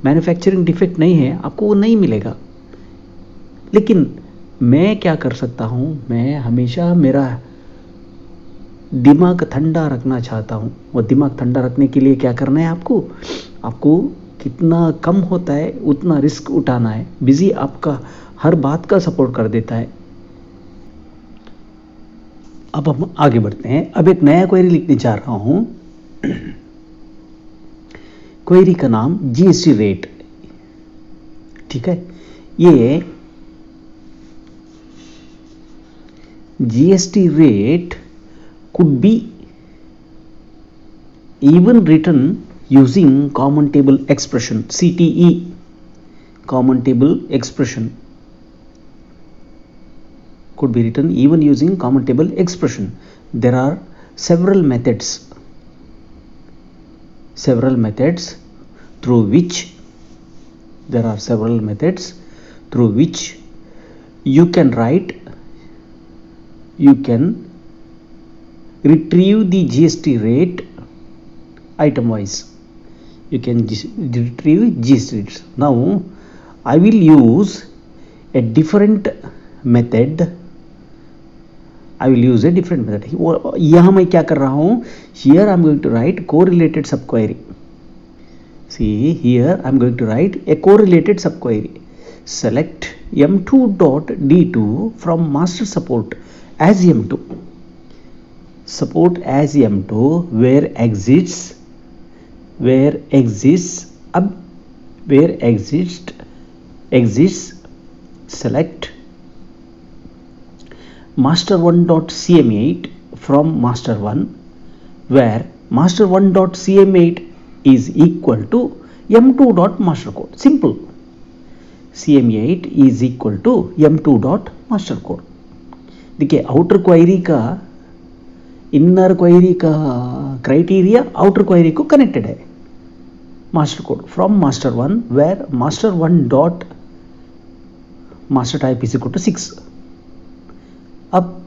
Speaker 1: मैन्युफैक्चरिंग डिफेक्ट नहीं है आपको वो नहीं मिलेगा। लेकिन मैं क्या कर सकता हूँ, मैं हमेशा मेरा दिमाग ठंडा रखना चाहता हूँ। वो दिमाग ठंडा रखने के लिए क्या करना है, आपको कितना कम होता है उतना रिस्क उठाना है। बिजी आपका हर बात का सपोर्ट कर देता है। अब हम आगे बढ़ते हैं। अब एक नया क्वेरी लिखने जा रहा हूं। क्वेरी का नाम जीएसटी रेट, ठीक है। ये GST rate could be even written using common table expression, CTE, common table expression could be written even using common table expression. There are several methods through which you can retrieve the GST rate item wise. You can retrieve GST rates. Now I will use a different method. यहाँ मैं क्या कर रहा हूँ, here I am going to write correlated subquery. See here I am going to write a correlated subquery. Select m2.d2 from master support as m2. Support as m2 where exists select master1.cm8 from master1 where master1.cm8 is equal to m2.mastercode. Simple. cm8 is equal to m2.mastercode. देखिए outer query का inner query का criteria outer query को connected है। Master code from master 1 where master 1 dot master type is equal to 6। अब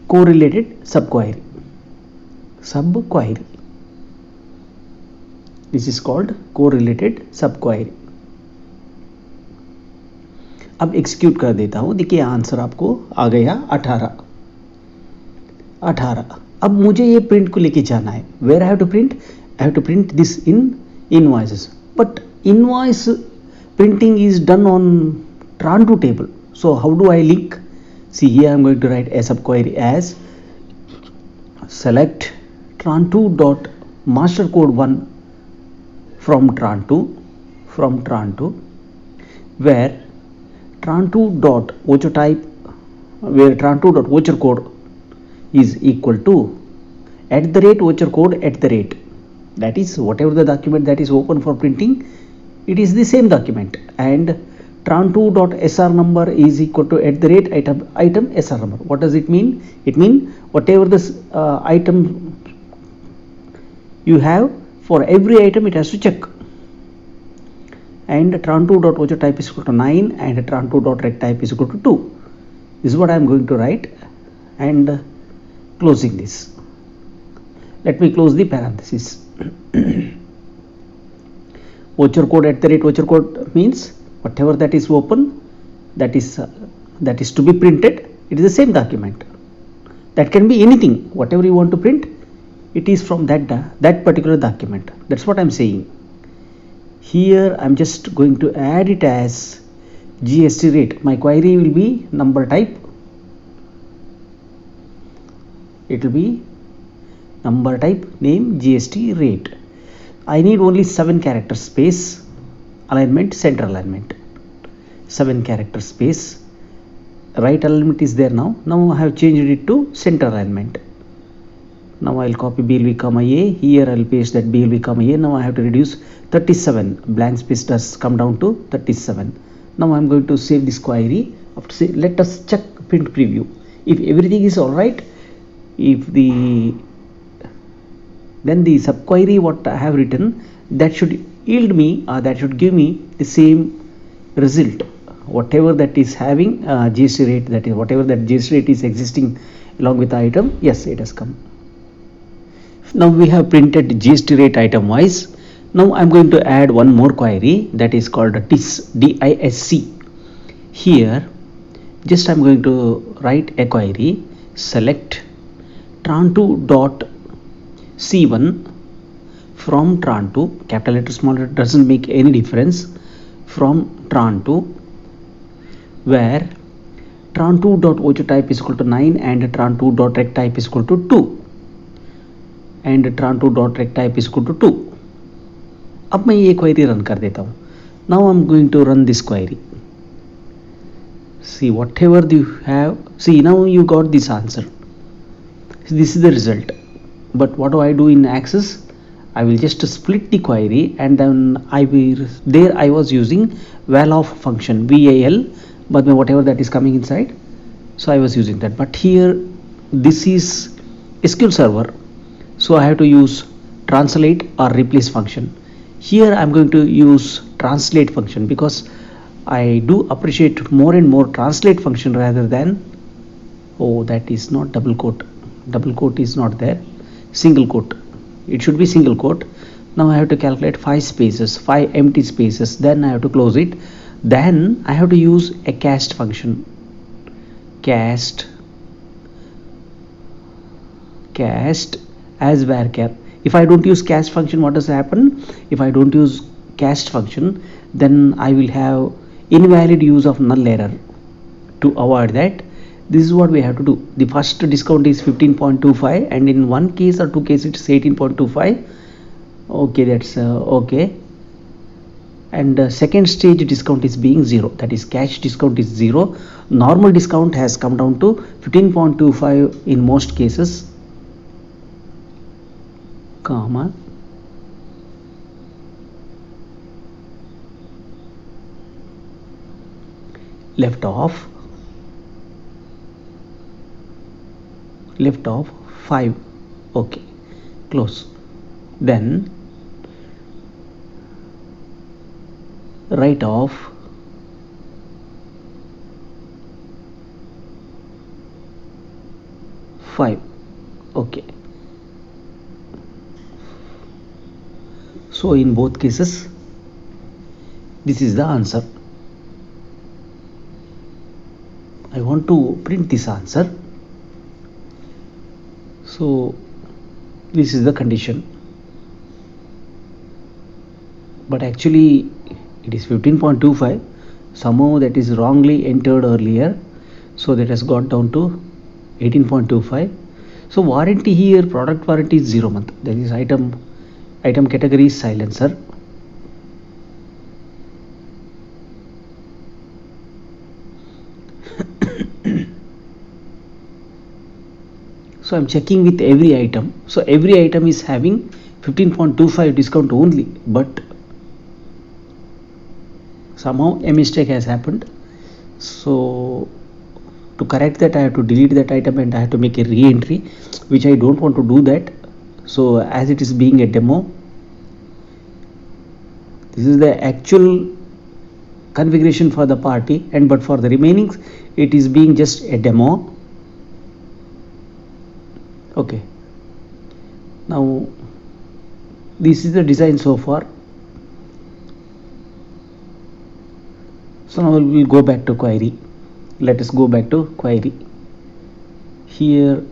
Speaker 1: correlated subquery this is called correlated subquery. अब execute कर देता हूं। देखिए आंसर आपको आ गया 18। अब मुझे ये प्रिंट को लेके जाना है। Where I have to print I have to print this in invoices, but invoice printing is done on tran2 table. So how do I link? See, here I'm going to write a subquery as select tran2 dot master code 1 from tran2 where tran2 dot voucher type, where tran2 dot voucher code is equal to @ voucher code @ that is whatever the document that is open for printing, it is the same document, and tran2 dot sr number is equal to @item sr number. What does it mean? It means whatever this item you have, for every item it has to check, and tran2 dot voucher type is equal to 9 and tran2 dot rect type is equal to 2. This is what I am going to write, and closing this. Let me close the parenthesis. Voucher code @ voucher code means whatever that is open, that is to be printed, it is the same document. That can be anything, whatever you want to print, it is from that particular document. That's what I'm saying. Here I'm just going to add it as GST rate. My query will be number type. It will be number type, name, GST rate. I need only 7 character space, alignment, center alignment. 7 character space, right alignment is there now. Now I have changed it to center alignment. Now I'll copy BLV comma A. Here I'll paste that BLV comma A. Now I have to reduce 37. Blank space does come down to 37. Now I'm going to save this query. After say, let us check print preview. If everything is all right, then the subquery what I have written, that should yield me, that should give me the same result. Whatever that is having GST rate, that is whatever that GST rate is existing along with the item, yes, it has come. Now we have printed GST rate item wise. Now I'm going to add one more query, that is called DISC. Here just I'm going to write a query, select tran2 dot C1 from tran2, capital letter, small letter, doesn't make any difference, from tran2, where tran2 dot voucher type is equal to 9 and tran2 dot rect type is equal to 2, and tran2 dot rect type is equal to 2. अब मैं ये query run कर देता हूँ. Now I'm going to run this query. See, whatever you have, see, now you got this answer. This is the result. But what do I do in Access? I will just split the query, and then I was using val function, VAL, but whatever that is coming inside, so I was using that. But here this is SQL Server, so I have to use translate or replace function. Here I'm going to use translate function, because I do appreciate more and more translate function rather than, oh, that is not double quote is not there, single quote, it should be single quote. Now I have to calculate 5 spaces, 5 empty spaces, then I have to close it. Then I have to use a cast function, cast as varchar. If I don't use cast function, what does happen? If I don't use cast function, then I will have invalid use of null error. To avoid that, this is what we have to do. The first discount is 15.25, and in one case or two cases it's 18.25. Okay, that's okay. And second stage discount is being 0, that is cash discount is 0. Normal discount has come down to 15.25 in most cases, comma, left off 5. Okay, close. Then right off 5. Okay, so in both cases this is the answer. I want to print this answer, so this is the condition. but actually it is 15.25. Somehow that is wrongly entered earlier, so that has got down to 18.25. So warranty here, product warranty is 0 month. That is item category is silencer. So I'm checking with every item. So every item is having 15.25 discount only, but somehow a mistake has happened. So to correct that, I have to delete that item and I have to make a re-entry, which I don't want to do that. So as it is being a demo, this is the actual configuration for the party, and but for the remaining it is being just a demo. Okay, now this is the design so far. So now we'll go back to query. Let us go back to query. Here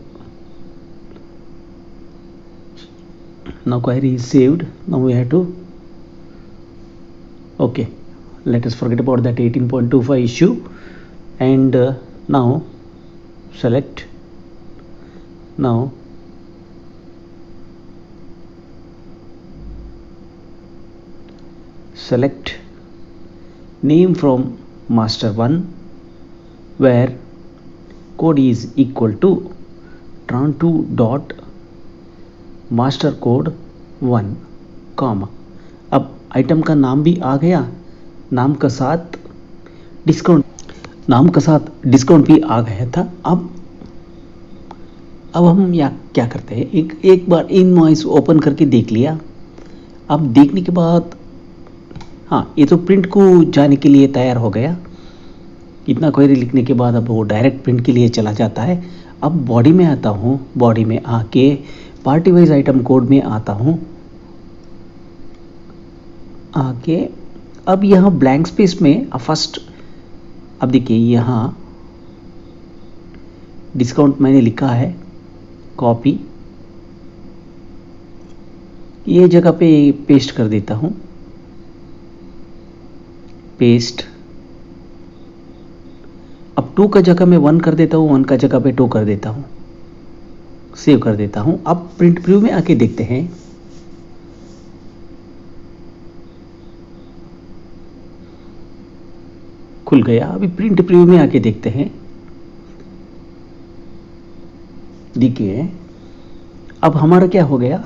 Speaker 1: now query is saved. Now we have to, okay, let us forget about that 18.25 issue, and now select, now select name from master 1, where code is equal to tran2 dot master code 1, comma. अब item का नाम भी आ गया, नाम का साथ discount भी आ गया था. अब हम क्या करते हैं, एक बार इनवॉइस ओपन करके देख लिया. अब देखने के बाद हाँ, ये तो प्रिंट को जाने के लिए तैयार हो गया. इतना क्वेरी लिखने के बाद अब वो डायरेक्ट प्रिंट के लिए चला जाता है. अब बॉडी में आता हूँ, बॉडी में आके पार्टी वाइज आइटम कोड में आता हूँ, आके अब यहाँ ब्लैंक स्पेस में फर्स्ट, अब देखिए यहाँ डिस्काउंट मैंने लिखा है, कॉपी, ये जगह पे पेस्ट कर देता हूँ, पेस्ट. अब 2 का जगह मैं 1 कर देता हूँ, 1 का जगह पे 2 कर देता हूँ, सेव कर देता हूँ. अब प्रिंट प्रीव्यू में आके देखते हैं. खुल गया. अभी प्रिंट प्रीव्यू में आके देखते हैं. देखिए अब हमारा क्या हो गया,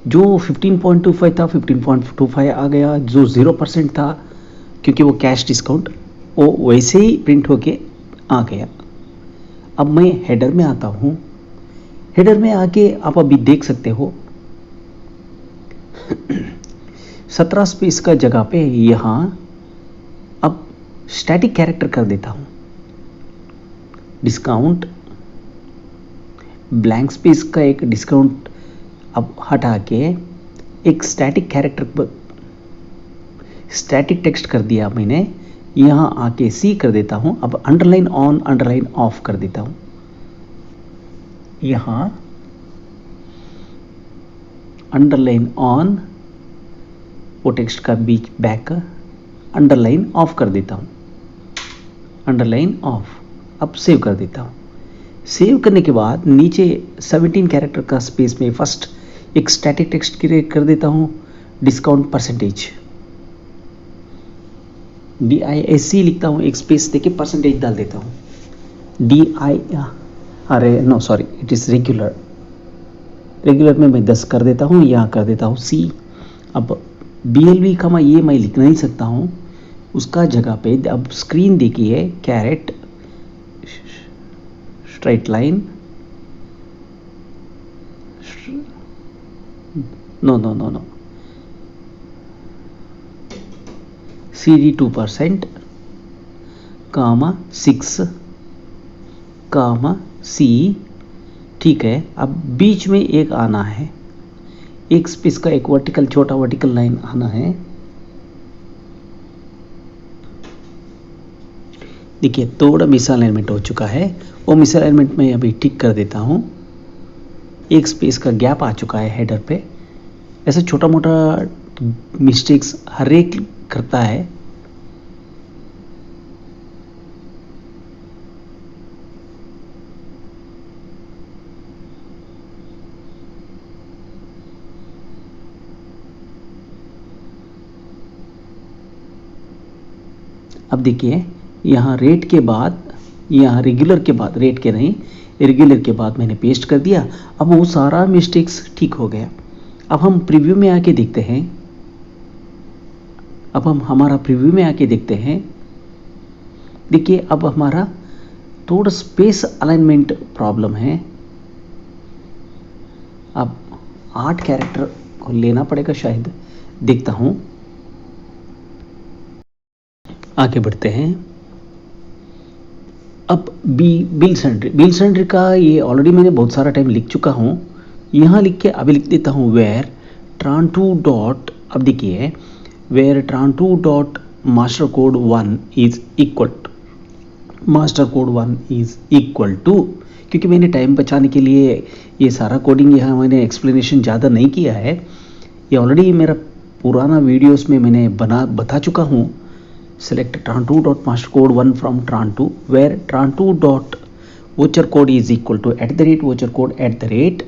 Speaker 1: जो 15.25 था 15.25 आ गया, जो 0% था क्योंकि वो कैश डिस्काउंट, वो वैसे ही प्रिंट होके आ गया. अब मैं हेडर में आता हूँ. हेडर में आके आप अभी देख सकते हो 17 स्पेस का जगह पे यहाँ अब स्टैटिक कैरेक्टर कर देता हूँ. डिस्काउंट ब्लैंक स्पेस का एक डिस्काउंट अब हटा के एक स्टैटिक कैरेक्टर, स्टैटिक टेक्स्ट कर दिया मैंने. यहाँ आके सी कर देता हूँ. अब अंडरलाइन ऑन अंडरलाइन ऑफ कर देता हूँ. यहाँ अंडरलाइन ऑन, वो टेक्स्ट का बीच बैक अंडरलाइन ऑफ कर देता हूँ, अंडरलाइन ऑफ. अब सेव कर देता हूँ. सेव करने के बाद नीचे 17 कैरेक्टर का स्पेस में फर्स्ट एक स्टैटिक टेक्स्ट क्रिएट कर देता हूँ, डिस्काउंट परसेंटेज, DISC लिखता हूँ, एक स्पेस देके परसेंटेज डाल देता हूँ. अरे no sorry, it is regular. Regular में मैं 10 कर देता हूँ, यहाँ कर देता हूँ C. अब BLV का ये मैं लिख नहीं सकता हूँ, उसका जगह पे अब स्क्रीन देखिए, caret straight line, no CD 2%, comma 6, comma C. ठीक है. अब बीच में एक आना है, एक स्पेस का एक वर्टिकल, छोटा वर्टिकल लाइन आना है. देखिए थोड़ा मिस अलाइनमेंट हो चुका है, वो मिस अलाइनमेंट में अभी ठीक कर देता हूँ. एक स्पेस का गैप आ चुका है हेडर पे. ऐसा छोटा मोटा मिस्टेक्स हर एक करता है। अब देखिए यहाँ रेट के बाद, यहाँ रेगुलर के बाद, रेट के नहीं रेगुलर के बाद मैंने पेस्ट कर दिया। अब वो सारा मिस्टेक्स ठीक हो गया। अब हम प्रीव्यू में आके देखते हैं। अब हम हमारा प्रीव्यू में आके देखते हैं। देखिए अब हमारा थोड़ा स्पेस अलाइनमेंट प्रॉब्लम है। अब 8 कैरेक्टर को लेना पड़ेगा शायद, देखता हूं। आगे बढ़ते हैं। अब बिल सेंट्री का ये ऑलरेडी मैंने बहुत सारा टाइम लिख चुका हूं। यहां लिख के अभी लिख देता हूं वेयर tran2 डॉट, अब देखिए where tran2 dot master code 1 is equal master code 1 is equal to, क्योंकि मैंने टाइम बचाने के लिए ये सारा कोडिंग यहाँ मैंने एक्सप्लेनेशन ज़्यादा नहीं किया है। ये ऑलरेडी मेरा पुराना वीडियोस में मैंने बता चुका हूँ। Select tran2 dot master code 1 from tran2 where tran2 dot voucher code is equal to @ voucher code @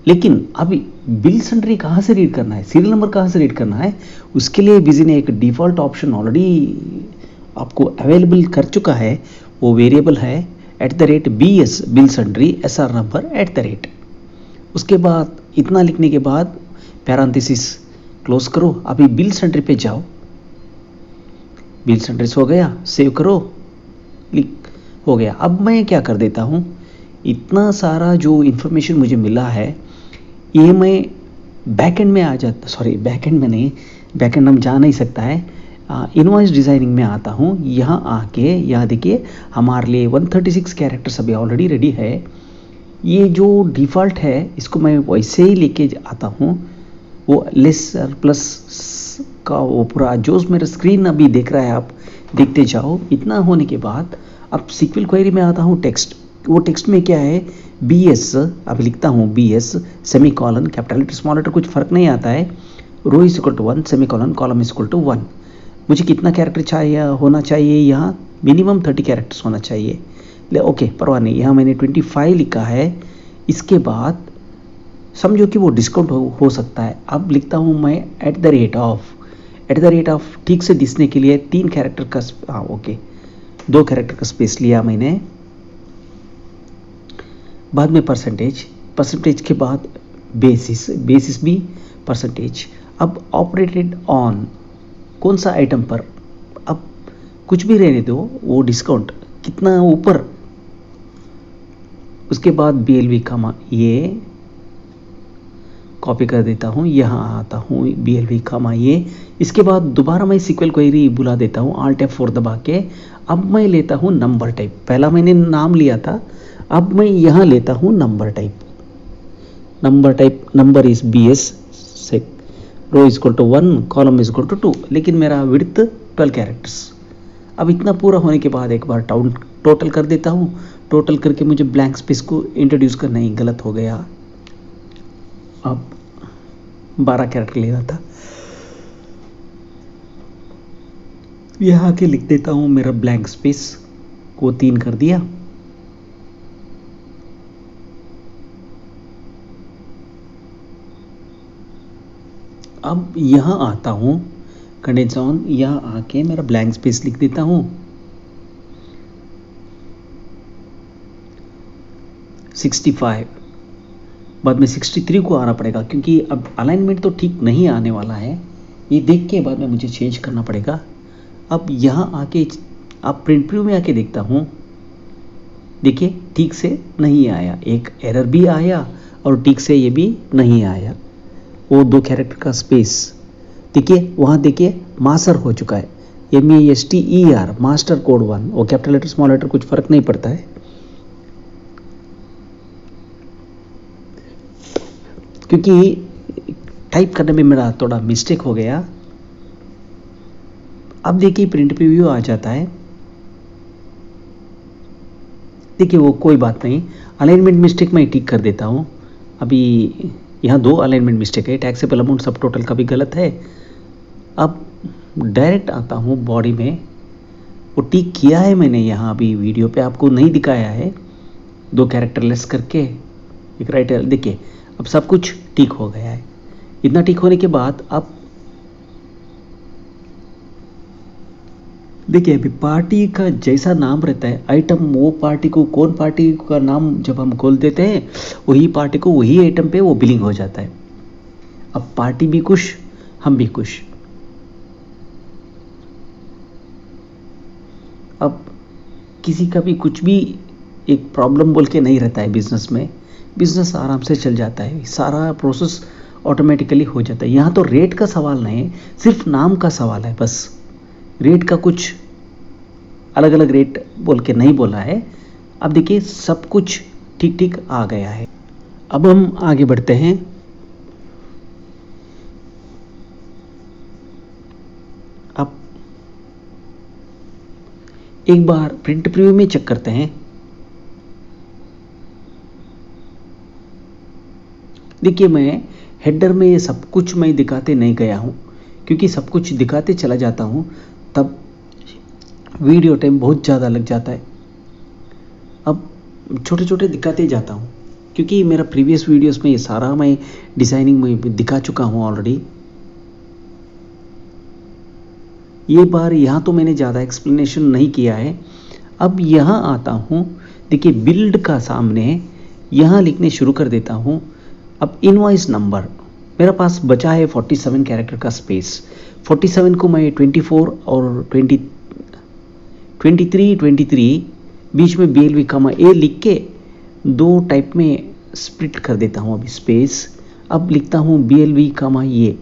Speaker 1: लेकिन अभी बिल सेंट्री कहाँ से रीड करना है, सीरियल नंबर कहाँ से रीड करना है, उसके लिए बिजी ने एक डिफ़ॉल्ट ऑप्शन ऑलरेडी आपको अवेलेबल कर चुका है। वो वेरिएबल है @bs bill sentry SR number @। उसके बाद इतना लिखने के बाद पैरेंथेसिस क्लोज करो। अभी बिल सेंट्री पे जाओ। बिल सेंट्री हो गया, सेव करो, क्लिक हो गया। अब मैं क्या कर देता हूँ, इतना सारा जो इन्फॉर्मेशन मुझे मिला है ये मैं बैकएंड में आ जाता, सॉरी बैकएंड में नहीं, बैकएंड हम जा नहीं सकता है। इनवॉइस डिज़ाइनिंग में आता हूँ। यहाँ आके यहाँ देखिए हमारे लिए 136 कैरेक्टर्स अभी ऑलरेडी रेडी है। ये जो डिफ़ॉल्ट है इसको मैं वैसे ही लेके आता हूँ। वो लेस प्लस का वो पूरा जो मेरा स्क्रीन अभी देख रहा है, आप देखते जाओ। इतना होने के बाद अब सीक्वल क्वेरी में आता हूँ टेक्स्ट। वो टेक्स्ट में क्या है, BS, अब लिखता हूँ BS semicolon, capital letter small letter कुछ फ़र्क नहीं आता है। Row is equal to 1 semicolon, column is equal to 1। मुझे कितना कैरेक्टर चाहिए होना चाहिए, यहाँ मिनिमम 30 कैरेक्टर्स होना चाहिए। ले ओके परवाह नहीं, यहाँ मैंने 25 लिखा है। इसके बाद समझो कि वो डिस्काउंट हो सकता है। अब लिखता हूँ मैं @ ऑफ ठीक से दिखने के लिए 3 कैरेक्टर का, हाँ ओके 2 कैरेक्टर का स्पेस लिया मैंने। बाद में परसेंटेज के बाद बेसिस भी परसेंटेज। अब ऑपरेटेड ऑन कौन सा आइटम पर, अब कुछ भी रहने दो, वो डिस्काउंट कितना ऊपर। उसके बाद BLV कामा ये कॉपी कर देता हूँ, यहाँ आता हूँ BLV कामा ये। इसके बाद दोबारा मैं सीक्वल क्वेरी बुला देता हूँ Alt F4 दबा के। अब मैं लेता हूँ नंबर टाइप, पहला मैंने नाम लिया था, अब मैं यहाँ लेता हूँ number type. Number is BS से row is equal to 1, column is equal to 2, लेकिन मेरा विड्थ 12 कैरेक्टर्स। अब इतना पूरा होने के बाद एक बार टोटल कर देता हूँ। टोटल करके मुझे ब्लैंक स्पेस को इंट्रोड्यूस करना ही गलत हो गया। अब 12 कैरेक्टर लेना था। यहाँ आके लिख देता हूँ मेरा ब्लैंक स्पेस को 3 कर दिया। अब यहाँ आता हूँ कंडेंस ऑन, यहाँ आके मेरा ब्लैंक स्पेस लिख देता हूँ। 65 बाद में 63 को आना पड़ेगा, क्योंकि अब अलाइनमेंट तो ठीक नहीं आने वाला है। ये देख के बाद में मुझे चेंज करना पड़ेगा। अब यहाँ आके अब प्रिंट प्रीव्यू में आके देखता हूँ, देखिए ठीक से नहीं आया, एक एरर भी आया और ठीक से ये भी नहीं आया। वो 2 कैरेक्टर का स्पेस देखिए, वहाँ देखिए मास्टर हो चुका है, MASTER मास्टर कोड 1। वो कैपिटल लेटर स्मॉल लेटर कुछ फर्क नहीं पड़ता है, क्योंकि टाइप करने में मेरा थोड़ा मिस्टेक हो गया। अब देखिए प्रिंट प्रीव्यू आ जाता है। देखिए वो कोई बात नहीं, अलाइनमेंट मिस्टेक मैं ठीक कर देता हूँ। अभी यहाँ 2 अलाइनमेंट मिस्टेक है, टैक्सेबल अमाउंट सब टोटल का भी गलत है। अब डायरेक्ट आता हूँ बॉडी में, वो टिक किया है मैंने यहाँ अभी वीडियो पे, आपको नहीं दिखाया है, 2 कैरेक्टर लेस करके एक राइट। देखिए अब सब कुछ ठीक हो गया है। इतना ठीक होने के बाद अब देखिए अभी पार्टी का जैसा नाम रहता है आइटम, वो पार्टी को, कौन पार्टी का नाम जब हम खोल देते हैं वही पार्टी को वही आइटम पे वो बिलिंग हो जाता है। अब पार्टी भी खुश, हम भी खुश। अब किसी का भी कुछ भी एक प्रॉब्लम बोल के नहीं रहता है बिजनेस में, बिजनेस आराम से चल जाता है, सारा प्रोसेस ऑटोमेटिकली हो जाता है। यहाँ तो रेट का सवाल नहीं, सिर्फ नाम का सवाल है बस। रेट का कुछ अलग अलग रेट बोल के नहीं बोला है। अब देखिए सब कुछ ठीक ठीक आ गया है। अब हम आगे बढ़ते हैं। अब एक बार प्रिंट प्रीव्यू में चेक करते हैं। देखिए मैं हेडर में ये सब कुछ मैं दिखाते नहीं गया हूं, क्योंकि सब कुछ दिखाते चला जाता हूं तब वीडियो टाइम बहुत ज़्यादा लग जाता है। अब छोटे छोटे दिखाते जाता हूं, क्योंकि मेरा प्रीवियस वीडियोस में ये सारा मैं डिज़ाइनिंग में दिखा चुका हूं ऑलरेडी। ये बार यहाँ तो मैंने ज़्यादा एक्सप्लेनेशन नहीं किया है। अब यहाँ आता हूँ, देखिए बिल्ड का सामने यहाँ लिखने शुरू कर देता हूँ। अब इनवॉइस नंबर मेरा पास बचा है 47 कैरेक्टर का स्पेस। 47 को मैं 24 और 23 बीच में BLV कमा ए लिख के 2 टाइप में स्प्लिट कर देता हूँ अभी स्पेस। अब लिखता हूँ BLV कमा ये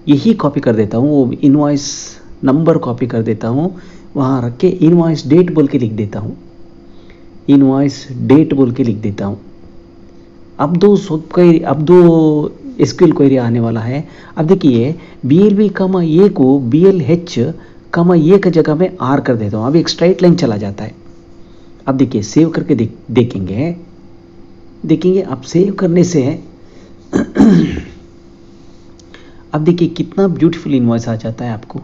Speaker 1: यही कॉपी कर देता हूँ। वो इनवॉइस नंबर कॉपी कर देता हूँ, वहाँ रख के इनवॉइस डेट बोल के लिख देता हूँ, इनवॉइस डेट बोल के लिख देता हूँ। अब दो SQL क्वेरी आने वाला है। अब देखिए BLV कमा ये को BLH कमा ये का जगह में R कर देता हूँ। अब एक स्ट्राइट लाइन चला जाता है। अब देखिए सेव करके देखेंगे अब सेव करने से अब देखिए कितना ब्यूटीफुल इनवॉइस आ जाता है आपको।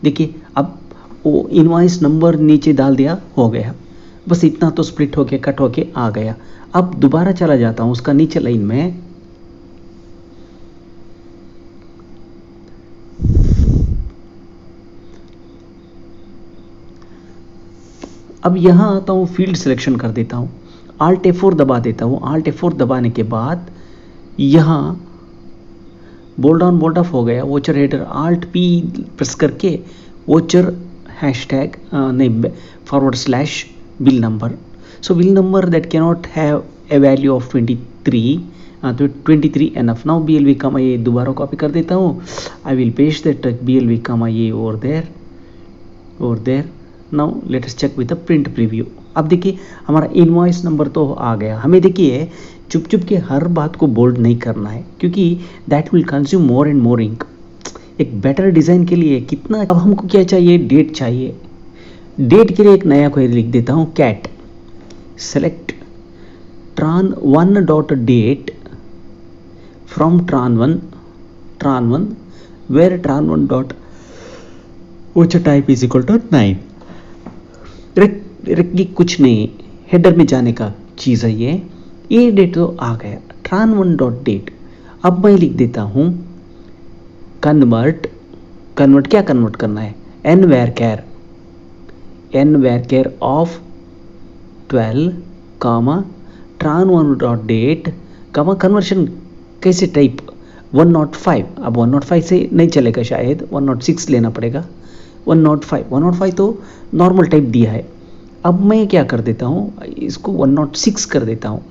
Speaker 1: देखिए अब वो इनवॉइस नंबर नीचे डाल दिया, हो गया। बस इतना तो स्प्लिट होके कट होके आ गया। अब दोबारा चला जाता हूं उसका नीचे लाइन में। अब यहां आता हूं, फील्ड सिलेक्शन कर देता हूं, Alt F4 दबा देता हूं। Alt F4 दबाने के बाद यहां बोल्ड ऑन बोल्ड ऑफ हो गया। Voucher header Alt P press करके voucher hashtag // bill number. So bill number that cannot have a value of 23, तो 23 enough. Now BLV कमा ये दोबारा कॉपी कर देता हूँ। I will paste that BLV कमा ये over there. Now let us check with the print preview. अब देखिए हमारा इनवॉइस नंबर तो आ गया। हमें देखिए चुप चुप के हर बात को बोल्ड नहीं करना है, क्योंकि that will consume more and more ink. एक बेटर डिज़ाइन के लिए कितना, अब हमको क्या चाहिए, डेट चाहिए। डेट के लिए एक नया क्वेरी लिख देता हूँ, cat select tran1.date from tran1 where tran1 dot voucher type is equal to 9। Directly कुछ नहीं, हेडर में जाने का चीज़ है ये डेट तो आ गया, tran1.date। अब मैं लिख देता हूँ कन्वर्ट क्या कन्वर्ट करना है, n varchar of 12 comma tran1.date comma conversion कैसे टाइप 105। अब 105 से नहीं चलेगा, शायद 106 लेना पड़ेगा। 105 तो नॉर्मल टाइप दिया है। अब मैं क्या कर देता हूँ, इसको 106 कर देता हूँ।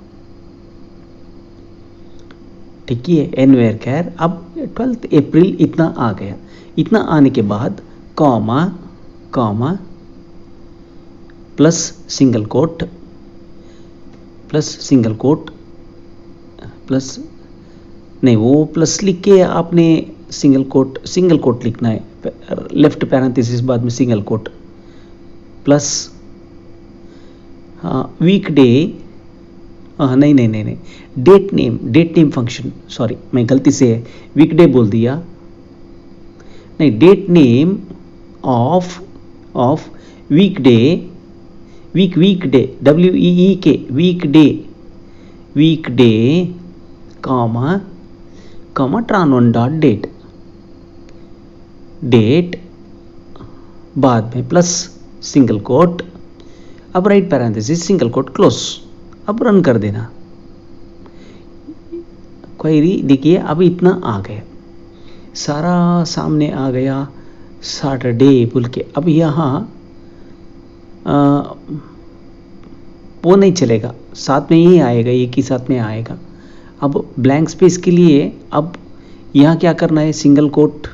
Speaker 1: ठीक है, n varchar। अब 12 अप्रैल इतना आ गया। इतना आने के बाद comma plus single coat plus नहीं, वो प्लस लिख के आपने सिंगल कोट लिखना है, लेफ्ट पैरेंथेसिस बाद में सिंगल कोट प्लस हाँ वीक डे, नहीं नहीं नहीं नहीं, डेट नेम फंक्शन, सॉरी मैं गलती से वीक डे बोल दिया, नहीं date name of weekday, weekday WEEK weekday comma tran1 dot date बाद में प्लस सिंगल कोट, अब right parenthesis single quote close, अब रन कर देना। क्वेरी देखिए अब इतना आ गया, सारा सामने आ गया सैटरडे बोल के। अब यहाँ वो नहीं चलेगा, साथ में ही आएगा, एक ही साथ में आएगा। अब ब्लैंक स्पेस के लिए अब यहाँ क्या करना है, सिंगल कोट,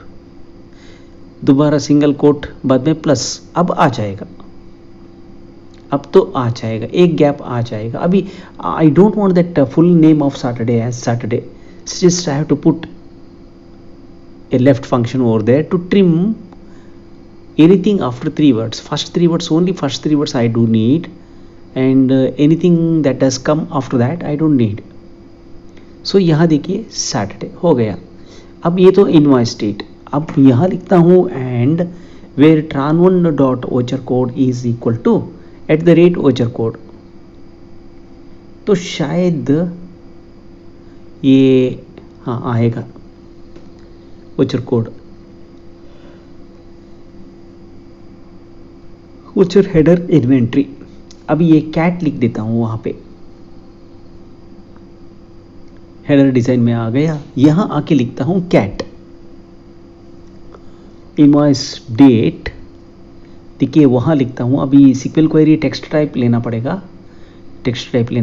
Speaker 1: दोबारा सिंगल कोट, बाद में प्लस, अब आ जाएगा, अब तो आ जाएगा, एक गैप आ जाएगा। अभी I don't want that full name of Saturday as Saturday, just I have to put a left function over there to trim anything after 3 words. First 3 words, only first 3 words I do need, and anything that does come after that I don't need. So यहाँ देखिए Saturday हो गया। अब ये तो invoice date, अब यहाँ लिखता हूँ and where tran1 dot voucher code is equal to @ओचर कोड, तो शायद ये हाँ आएगा voucher code, voucher header inventory. अब ये कैट लिख देता हूं वहां पे, हेडर डिजाइन में आ गया। यहां आके लिखता हूं कैट इनवॉइस डेट, देखिए वहां लिखता हूं। अभी सीक्वल क्वेरी टेक्स्ट टाइप लेना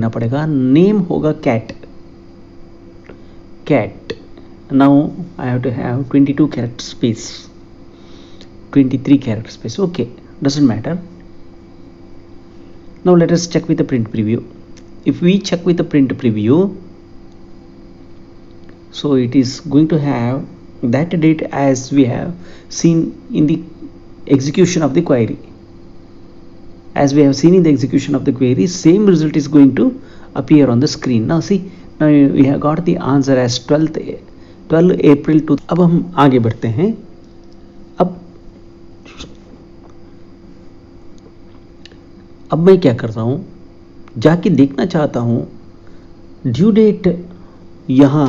Speaker 1: पड़ेगा, नेम होगा cat. Now I have to have 22 character space, 23 character space, okay, doesn't matter. Now let us check with the print preview. If we check with the print preview, so it is going to have that date as we have seen in the execution of the query. As we have seen in the execution of the query, same result is going to appear on the screen. Now see, now we have got the answer as 12 अप्रैल 2। अब हम आगे बढ़ते हैं। अब मैं क्या करता हूं, जाके देखना चाहता हूं ड्यू डेट यहाँ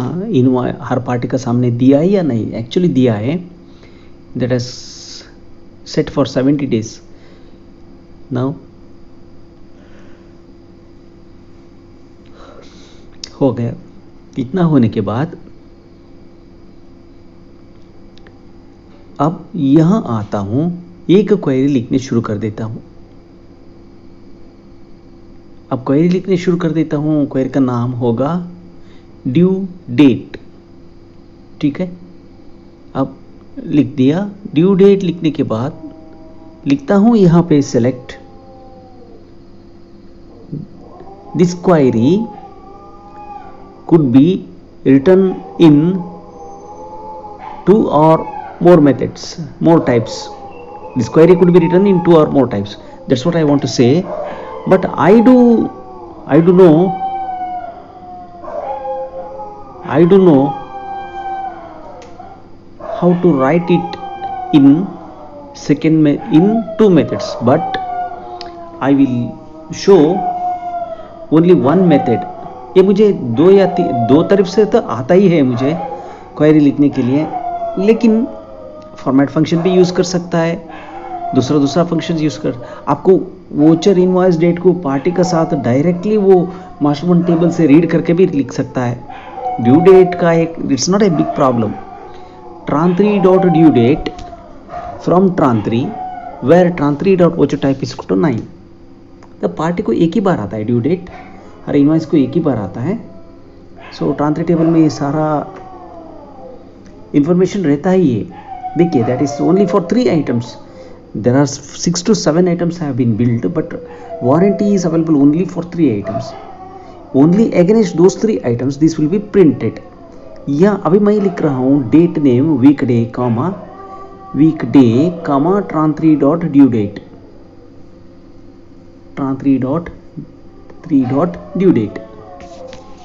Speaker 1: हर पार्टी का सामने दिया है या नहीं। एक्चुअली दिया है, that is set for 70 days। Now हो गया, इतना होने के बाद अब यहां आता हूं, एक क्वेरी लिखने शुरू कर देता हूं। अब क्वेरी लिखने शुरू कर देता हूं, क्वेरी का नाम होगा ड्यू डेट, ठीक है। अब लिख दिया, ड्यू डेट लिखने के बाद लिखता हूं यहां पे select this query could be written in 2 or more methods, more types. This query could be written in 2 or more types. That's what I want to say. But I do know how to write it in in 2 methods. But I will show only one method. ये मुझे दो तरफ से तो आता ही है मुझे query लिखने के लिए, लेकिन फॉर्मेट फंक्शन भी यूज़ कर सकता है, दूसरा फंक्शन यूज़ कर। आपको वोचर इनवॉइस डेट को पार्टी का साथ डायरेक्टली वो मास्टर टेबल से रीड करके भी लिख सकता है। ड्यू डेट का एक, it's not a big problem. tran3 dot due date from tran3 where tran3 dot voucher type is equal to 9। तब पार्टी को एक ही बार आता है ड्यू डेट, हर इनवॉइस को एक ही बार आता है। सो tran3 टेबल में ये सारा इंफॉर्मेशन रहता ही है। देखिए that is only for 3 items. There are 6 to 7 items have been built, but warranty is available only for 3 items. Only against those 3 items this will be printed. या अभी मैं लिख रहा हूँ date name weekday tran3 dot due date, tran3 dot 3 dot due date.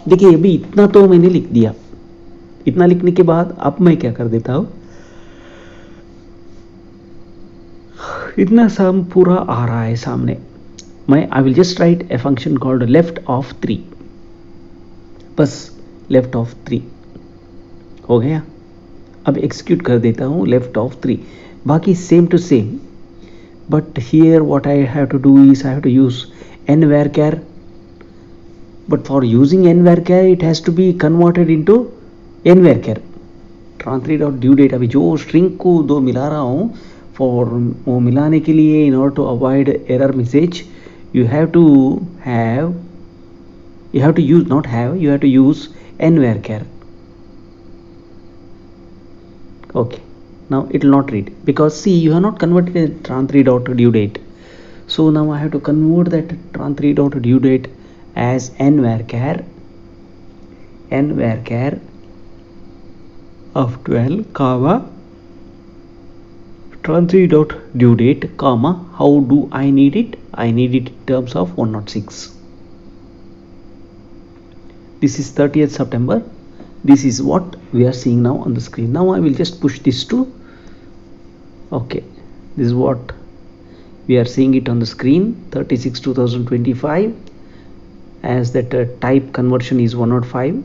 Speaker 1: देखिए अभी इतना तो मैंने लिख दिया। इतना लिखने के बाद अब मैं क्या कर देता हूं, इतना सम पूरा आ रहा है सामने। मैं I will just right a function called left of 3, बस लेफ्ट ऑफ 3 हो गया। अब एग्जीक्यूट कर देता हूं लेफ्ट ऑफ 3, बाकी same to same, but here what I have to do is I have to use n varchar, but for using n varchar it has to be converted into n varchar tran3 dot due date। अभी जो string को दो मिला रहा हूं, for वो मिलाने के लिए in order to avoid error message you have to use, not have, you have to use n varchar। okay, now it will not read because see you have not converted tran3 dot due date, so now I have to convert that tran3 dot due date as n varchar of 12 comma tran3 dot due date comma how do I need it, I need it in terms of 106। this is 30th September, this is what we are seeing now on the screen। now I will just push this to, okay, this is what we are seeing it on the screen, 36/2025, as that type conversion is 105।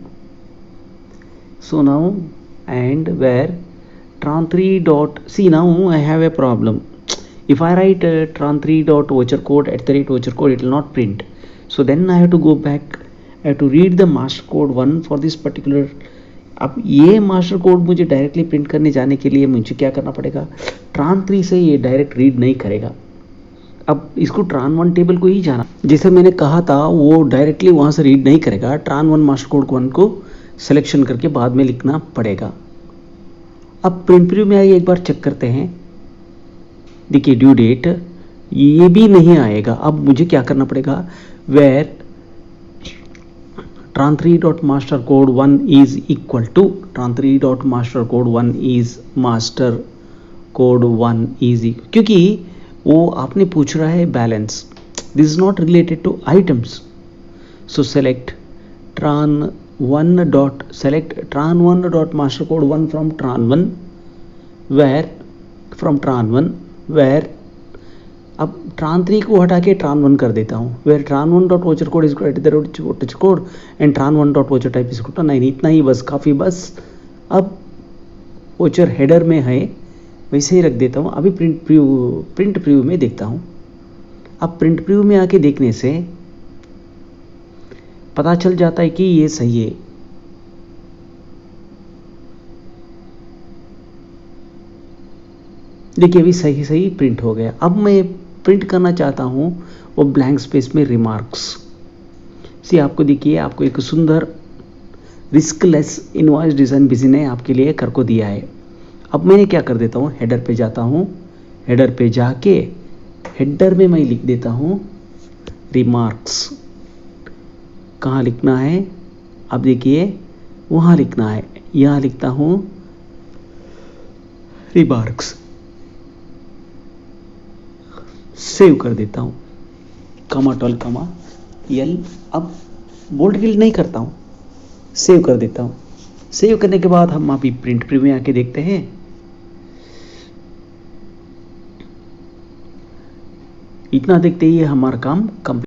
Speaker 1: so now and where tran3 dot, see now I have a problem, if I write tran3 dot voucher code @voucher code it will not print, so then I have to go back, I have to read the master code 1 for this particular। अब ये master code मुझे directly print करने जाने के लिए मुझे क्या करना पड़ेगा, tran3 से ये डायरेक्ट रीड नहीं करेगा। अब इसको tran1 टेबल को ही जाना, जैसे मैंने कहा था वो डायरेक्टली वहाँ से रीड नहीं करेगा, tran1 मास्टर कोड 1 को सिलेक्शन करके बाद में लिखना पड़ेगा। अब प्रिंट प्रीव्यू में आइए एक बार चेक करते हैं, देखिए ड्यू डेट ये भी नहीं आएगा। अब मुझे क्या करना पड़ेगा, where tran3 dot master code 1 is equal to tran3 dot master code 1 is master code 1 is, क्योंकि वो आपने पूछ रहा है balance, this is not related to items. So select tran1 dot select tran1 dot master code 1 from tran1 where from tran1 where, अब tran3 को हटा के tran1 कर देता हूँ, where tran1 dot voucher code is equal to the voucher code and tran1 dot voucher type is equal to 9। इतना ही बस, काफ़ी बस। अब voucher हेडर में है वैसे ही रख देता हूँ। अभी प्रिंट प्रीव्यू में देखता हूँ। अब प्रिंट प्रीव्यू में आके देखने से पता चल जाता है कि ये सही है। देखिए अभी सही प्रिंट हो गया। अब मैं प्रिंट करना चाहता हूँ वो ब्लैंक स्पेस में रिमार्क्स। सी आपको देखिए, आपको एक सुंदर रिस्कलेस इनवॉइस डिज़ाइन बिजी ने आपके लिए कर को दिया है। अब मैंने क्या कर देता हूँ, हेडर पे जाता हूँ, हेडर पे जाके हेडर में मैं लिख देता हूँ रिमार्क्स। कहाँ लिखना है, अब देखिए वहाँ लिखना है, यहाँ लिखता हूँ रिमार्क्स, सेव कर देता हूँ, कमा 12 कमा एल। अब बोल्ड फिल नहीं करता हूँ, सेव कर देता हूँ। सेव करने के बाद हम अभी प्रिंट प्रीव्यू में आके देखते हैं। इतना देखते ही हमारा काम कंप्लीट।